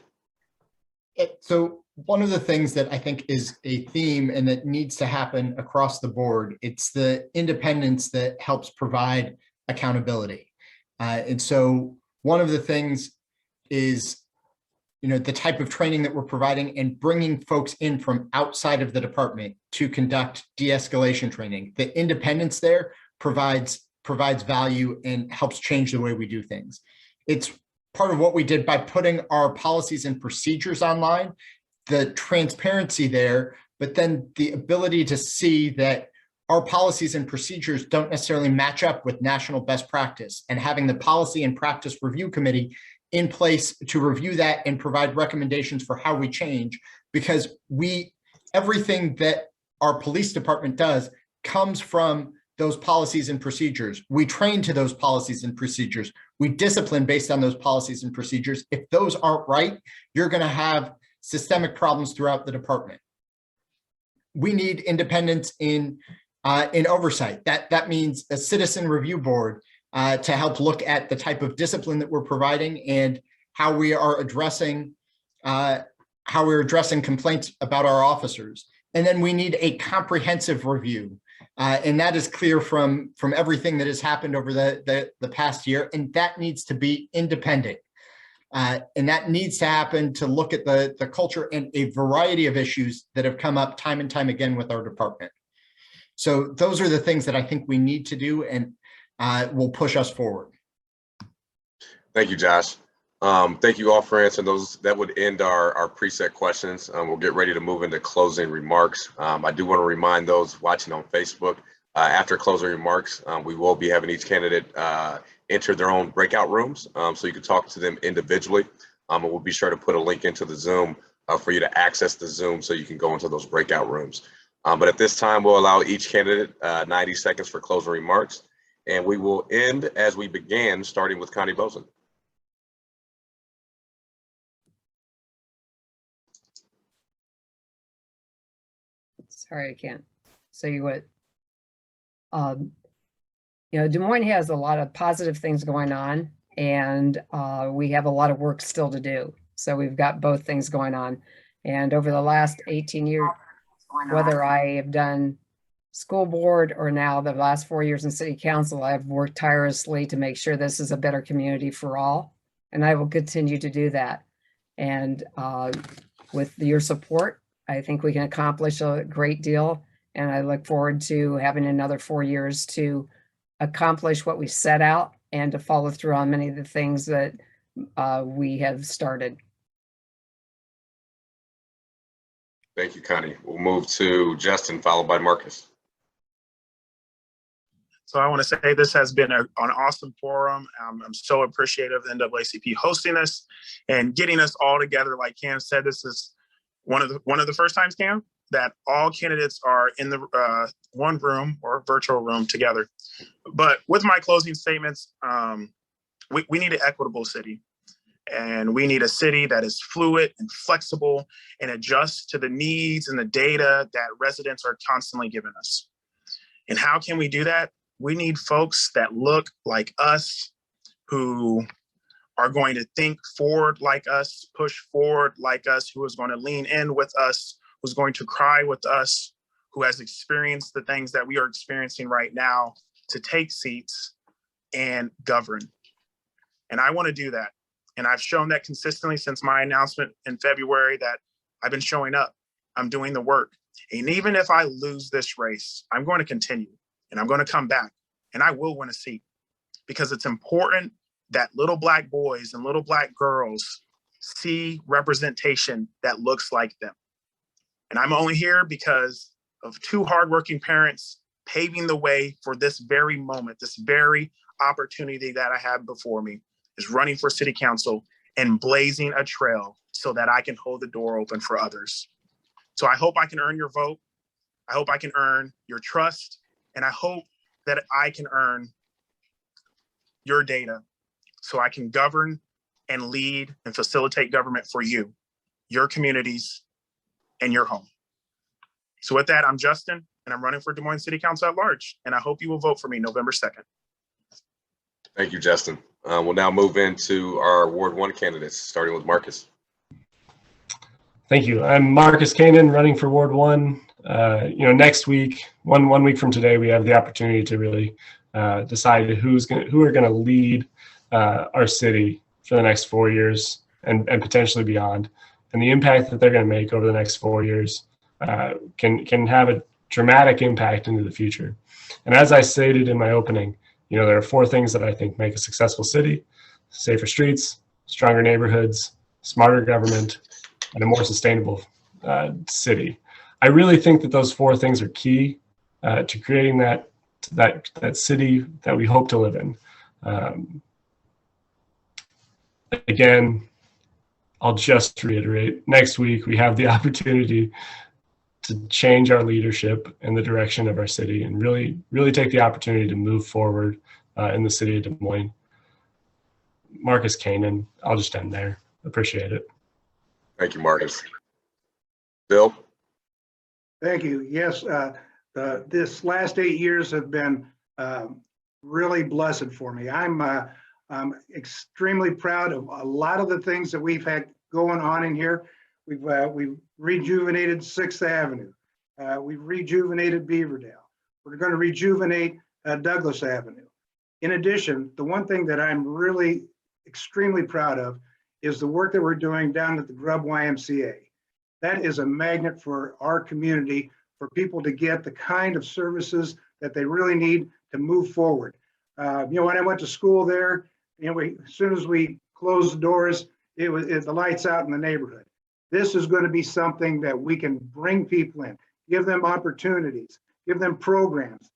So one of the things that I think is a theme and that needs to happen across the board, it's the independence that helps provide accountability. And so one of the things is, the type of training that we're providing and bringing folks in from outside of the department to conduct de-escalation training. The independence there provides value and helps change the way we do things. It's part of what we did by putting our policies and procedures online, the transparency there, but then the ability to see that our policies and procedures don't necessarily match up with national best practice, and having the policy and practice review committee in place to review that and provide recommendations for how we change, because everything that our police department does comes from those policies and procedures. We train to those policies and procedures. We discipline based on those policies and procedures. If those aren't right, you're going to have systemic problems throughout the department. We need independence in oversight. That means a citizen review board to help look at the type of discipline that we're providing and how we are addressing complaints about our officers. And then we need a comprehensive review. And that is clear from everything that has happened over the past year, and that needs to be independent. And that needs to happen to look at the culture and a variety of issues that have come up time and time again with our department. So those are the things that I think we need to do and will push us forward. Thank you, Josh. Thank you all for answering those. That would end our preset questions. We'll get ready to move into closing remarks. I do want to remind those watching on Facebook, after closing remarks, we will be having each candidate enter their own breakout rooms, so you can talk to them individually. And we'll be sure to put a link into the Zoom for you to access the Zoom so you can go into those breakout rooms. But at this time, we'll allow each candidate 90 seconds for closing remarks, and we will end as we began, starting with Connie Boesen. Sorry, I can't say what. Des Moines has a lot of positive things going on, and we have a lot of work still to do. So we've got both things going on. And over the last 18 years, whether I have done school board or now the last 4 years in city council, I've worked tirelessly to make sure this is a better community for all. And I will continue to do that. And with your support, I think we can accomplish a great deal. And I look forward to having another 4 years to accomplish what we set out and to follow through on many of the things that we have started. Thank you, Connie. We'll move to Justyn, followed by Marcus. So I want to say this has been an awesome forum. I'm so appreciative of the NAACP hosting us and getting us all together. Like Cam said, this is one of the first times, Cam, that all candidates are in the one room or virtual room together. But with my closing statements, we need an equitable city. And we need a city that is fluid and flexible and adjusts to the needs and the data that residents are constantly giving us. And how can we do that? We need folks that look like us, who are going to think forward like us, push forward like us, who is going to lean in with us, who's going to cry with us, who has experienced the things that we are experiencing right now, to take seats and govern. And I want to do that. And I've shown that consistently since my announcement in February that I've been showing up. I'm doing the work. And even if I lose this race, I'm going to continue and I'm going to come back and I will win a seat, because it's important that little Black boys and little Black girls see representation that looks like them. And I'm only here because of two hardworking parents paving the way for this very moment, this very opportunity that I have before me. is running for city council and blazing a trail so that I can hold the door open for others. So I hope I can earn your vote. I hope I can earn your trust. And I hope that I can earn your data so I can govern and lead and facilitate government for you, your communities, and your home. So with that, I'm Justyn, and I'm running for Des Moines City Council at large. And I hope you will vote for me November 2nd. Thank you, Justyn. We'll now move into our Ward 1 candidates, starting with Marcus. Thank you. I'm Marcus Coenen, running for Ward 1. Next week, one week from today, we have the opportunity to really decide who are going to lead our city for the next 4 years and potentially beyond. And the impact that they're going to make over the next 4 years can have a dramatic impact into the future. And as I stated in my opening, there are 4 things that I think make a successful city: safer streets, stronger neighborhoods, smarter government, and a more sustainable city. I really think that those 4 things are key to creating that city that we hope to live in. Again, I'll just reiterate, next week we have the opportunity to change our leadership and the direction of our city and really take the opportunity to move forward in the city of Des Moines. Marcus Coenen, I'll just end there. Appreciate it. Thank you, Marcus. Bill? Thank you. Yes, this last 8 years have been really blessed for me. I'm extremely proud of a lot of the things that we've had going on in here. We've rejuvenated 6th Avenue. We've rejuvenated Beaverdale. We're going to rejuvenate Douglas Avenue. In addition, the one thing that I'm really extremely proud of is the work that we're doing down at the Grub YMCA. That is a magnet for our community, for people to get the kind of services that they really need to move forward. When I went to school there, as soon as we closed the doors, it was the lights out in the neighborhood. This is going to be something that we can bring people in, give them opportunities, give them programs,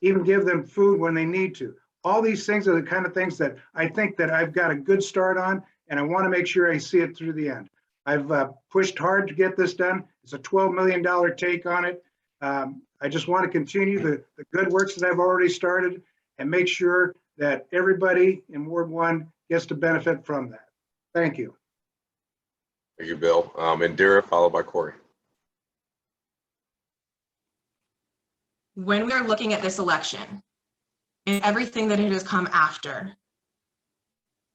even give them food when they need to. All these things are the kind of things that I think that I've got a good start on, and I want to make sure I see it through the end. I've pushed hard to get this done. It's a $12 million take on it. I just want to continue the good works that I've already started and make sure that everybody in Ward 1 gets to benefit from that. Thank you. Thank you, Bill. Indira, followed by Cory. When we are looking at this election and everything that it has come after,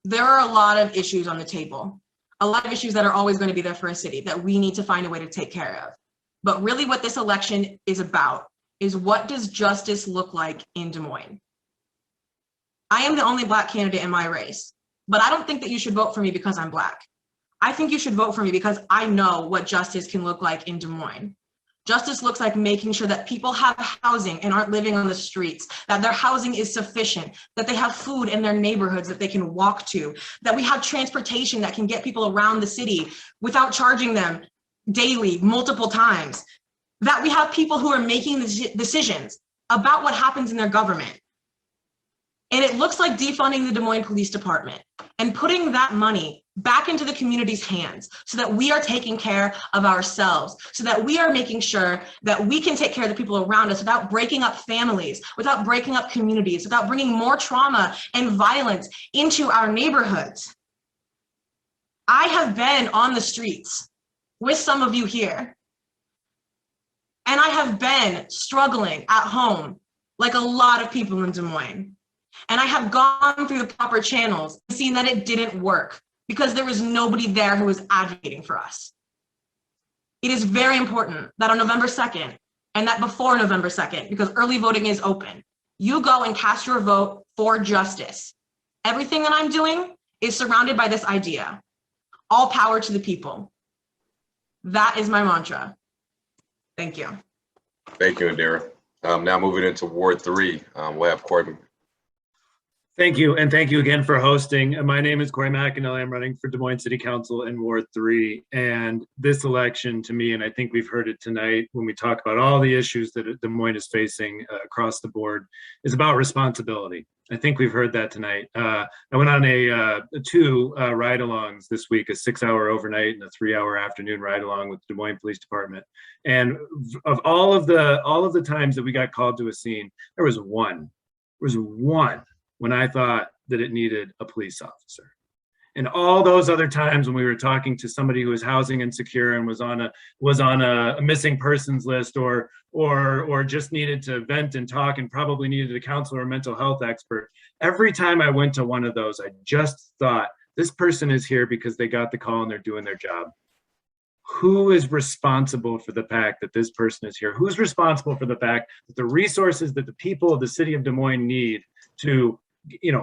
there are a lot of issues on the table, a lot of issues that are always going to be there for a city that we need to find a way to take care of. But really what this election is about is, what does justice look like in Des Moines? I am the only Black candidate in my race, but I don't think that you should vote for me because I'm Black. I think you should vote for me because I know what justice can look like in Des Moines. Justice looks like making sure that people have housing and aren't living on the streets, that their housing is sufficient, that they have food in their neighborhoods that they can walk to, that we have transportation that can get people around the city without charging them daily, multiple times, that we have people who are making the decisions about what happens in their government. And it looks like defunding the Des Moines Police Department and putting that money back into the community's hands so that we are taking care of ourselves, so that we are making sure that we can take care of the people around us without breaking up families, without breaking up communities, without bringing more trauma and violence into our neighborhoods. I have been on the streets with some of you here, and I have been struggling at home like a lot of people in Des Moines. And I have gone through the proper channels and seen that it didn't work because there was nobody there who was advocating for us. It is very important that on November 2nd and that before November 2nd, because early voting is open, you go and cast your vote for justice. Everything that I'm doing is surrounded by this idea. All power to the people. That is my mantra. Thank you. Thank you, Indira. Now moving into Ward 3, we'll have Cory. Thank you, and thank you again for hosting. My name is Cory McAnnelly. I'm running for Des Moines City Council in Ward 3. And this election to me, and I think we've heard it tonight when we talk about all the issues that Des Moines is facing across the board, is about responsibility. I think we've heard that tonight. I went on two ride-alongs this week, a 6-hour overnight and a 3-hour afternoon ride-along with the Des Moines Police Department. And of all of the times that we got called to a scene, there was one when I thought that it needed a police officer. And all those other times when we were talking to somebody who was housing insecure and was on a missing persons list or just needed to vent and talk and probably needed a counselor or mental health expert, every time I went to one of those, I just thought, this person is here because they got the call and they're doing their job. Who is responsible for the fact that this person is here? Who's responsible for the fact that the resources that the people of the city of Des Moines need to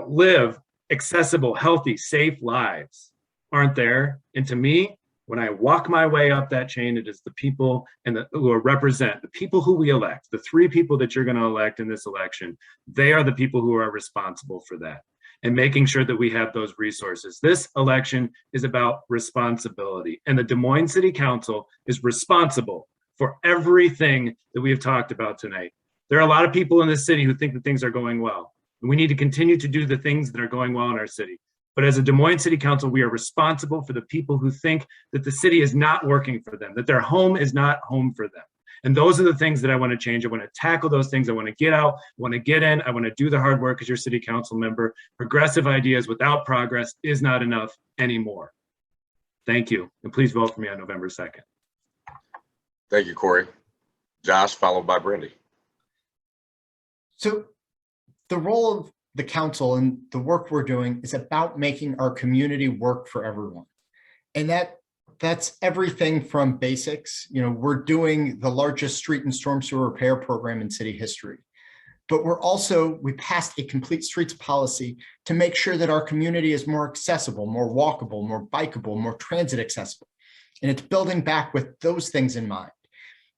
live accessible, healthy, safe lives aren't there? And to me, when I walk my way up that chain, it is the people who represent the people who we elect, the 3 people that you're going to elect in this election. They are the people who are responsible for that and making sure that we have those resources. This election is about responsibility, and the Des Moines City Council is responsible for everything that we have talked about tonight. There are a lot of people in this city who think that things are going well. And we need to continue to do the things that are going well in our city. But as a Des Moines City Council, we are responsible for the people who think that the city is not working for them, that their home is not home for them. And those are the things that I want to change. I want to tackle those things. I want to get out, I want to get in, I want to do the hard work as your city council member. Progressive ideas without progress is not enough anymore. Thank you. And please vote for me on November 2nd. Thank you, Cory. Josh, followed by Brandi. So the role of the council and the work we're doing is about making our community work for everyone. And that's everything from basics. We're doing the largest street and storm sewer repair program in city history. But we passed a complete streets policy to make sure that our community is more accessible, more walkable, more bikeable, more transit accessible. And it's building back with those things in mind.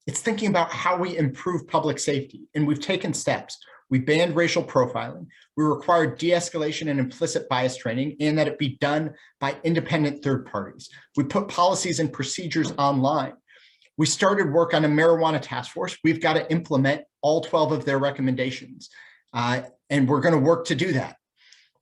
It's thinking about how we improve public safety. And we've taken steps. We banned racial profiling. We required de-escalation and implicit bias training, and that it be done by independent third parties. We put policies and procedures online. We started work on a marijuana task force. We've got to implement all 12 of their recommendations, and we're going to work to do that.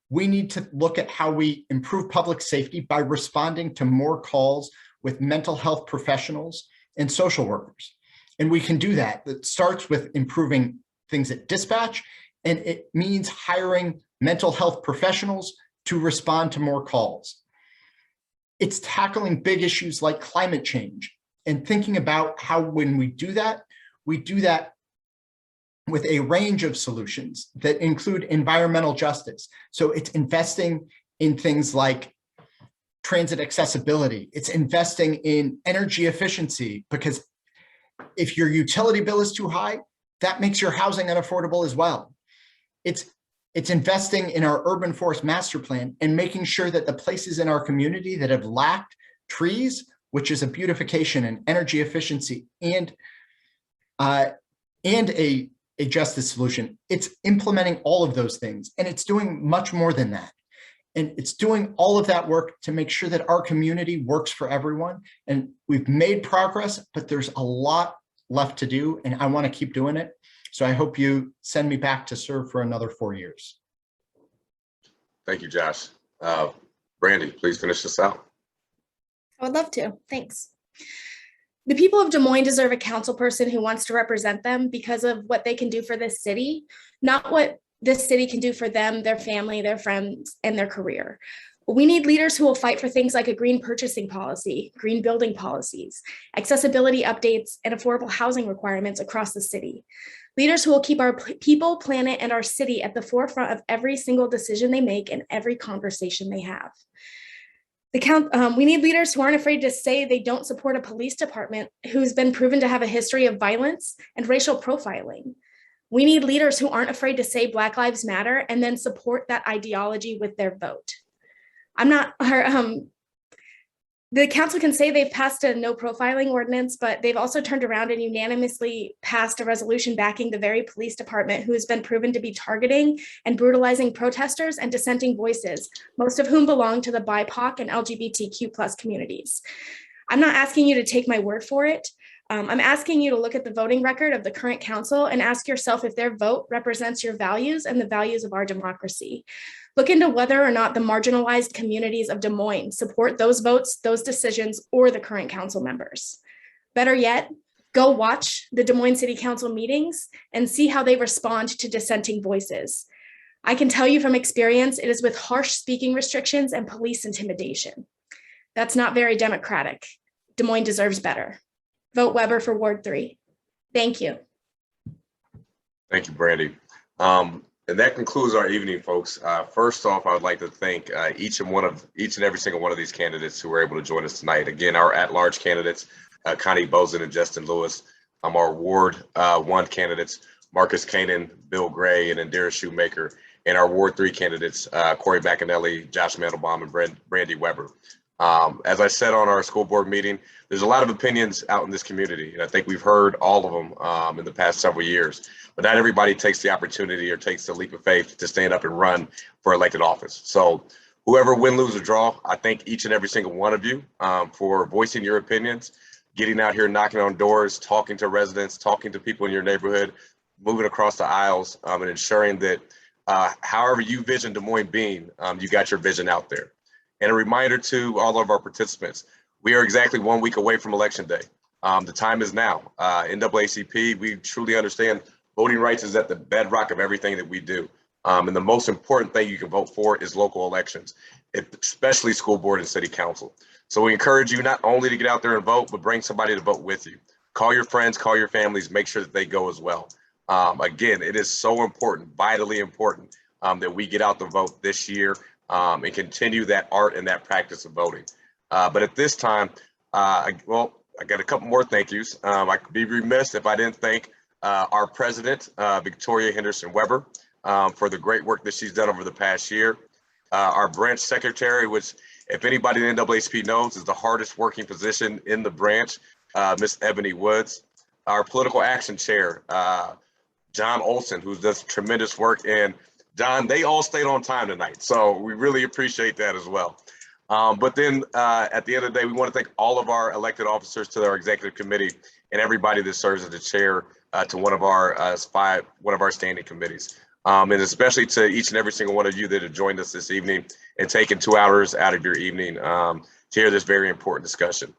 We need to look at how we improve public safety by responding to more calls with mental health professionals and social workers. And we can do that. It starts with improving things at dispatch, and it means hiring mental health professionals to respond to more calls. It's tackling big issues like climate change and thinking about how when we do that with a range of solutions that include environmental justice. So it's investing in things like transit accessibility. It's investing in energy efficiency, because if your utility bill is too high, that makes your housing unaffordable as well. It's investing in our urban forest master plan and making sure that the places in our community that have lacked trees, which is a beautification and energy efficiency and a justice solution, it's implementing all of those things. And it's doing much more than that. And it's doing all of that work to make sure that our community works for everyone. And we've made progress, but there's a lot left to do, and I want to keep doing it. So I hope you send me back to serve for another 4 years. Thank you, Josh. Brandi, please finish this out. I would love to. Thanks. The people of Des Moines deserve a council person who wants to represent them because of what they can do for this city, not what this city can do for them, their family, their friends, and their career. We need leaders who will fight for things like a green purchasing policy, green building policies, accessibility updates, and affordable housing requirements across the city. Leaders who will keep our people, planet, and our city at the forefront of every single decision they make and every conversation they have. We need leaders who aren't afraid to say they don't support a police department who's been proven to have a history of violence and racial profiling. We need leaders who aren't afraid to say Black Lives Matter and then support that ideology with their vote. The council can say they've passed a no profiling ordinance, but they've also turned around and unanimously passed a resolution backing the very police department who has been proven to be targeting and brutalizing protesters and dissenting voices, most of whom belong to the BIPOC and LGBTQ+ communities. I'm not asking you to take my word for it. I'm asking you to look at the voting record of the current council and ask yourself if their vote represents your values and the values of our democracy. Look into whether or not the marginalized communities of Des Moines support those votes, those decisions, or the current council members. Better yet, go watch the Des Moines City Council meetings and see how they respond to dissenting voices. I can tell you from experience, it is with harsh speaking restrictions and police intimidation. That's not very democratic. Des Moines deserves better. Vote Weber for Ward 3. Thank you. Thank you, Brandi. And that concludes our evening, folks. First off, I would like to thank each and every single one of these candidates who were able to join us tonight. Again, our at-large candidates, Connie, Boesen, and Justyn Lewis. Our Ward 1 candidates, Marcus Coenen, Bill Gray, and Indira Sheumaker. And our Ward 3 candidates, Cory McAnnelly, Josh Mandelbaum, and Brandi Weber. As I said on our school board meeting, there's a lot of opinions out in this community, and I think we've heard all of them in the past several years. But not everybody takes the opportunity or takes the leap of faith to stand up and run for elected office. So whoever win, lose, or draw, I thank each and every single one of you for voicing your opinions, getting out here, knocking on doors, talking to residents, talking to people in your neighborhood, moving across the aisles, and ensuring that however you vision Des Moines being, you got your vision out there. And a reminder to all of our participants, we are exactly 1 week away from Election Day. The time is now. NAACP, we truly understand voting rights is at the bedrock of everything that we do. And the most important thing you can vote for is local elections, especially school board and city council. So we encourage you not only to get out there and vote, but bring somebody to vote with you. Call your friends, call your families, make sure that they go as well. Again, it is so important, vitally important, that we get out the vote this year and continue that art and that practice of voting. But at this time, I got a couple more thank yous. I could be remiss if I didn't thank our president, Victoria Henderson-Weber, for the great work that she's done over the past year. Our branch secretary, which if anybody in the NAACP knows is the hardest working position in the branch, Miss Ebony Woods. Our political action chair, John Olson, who does tremendous work. And John, they all stayed on time tonight. So we really appreciate that as well. But then at the end of the day, we want to thank all of our elected officers, to our executive committee, and everybody that serves as the chair to one of our standing committees. And especially to each and every single one of you that have joined us this evening and taken 2 hours out of your evening to hear this very important discussion.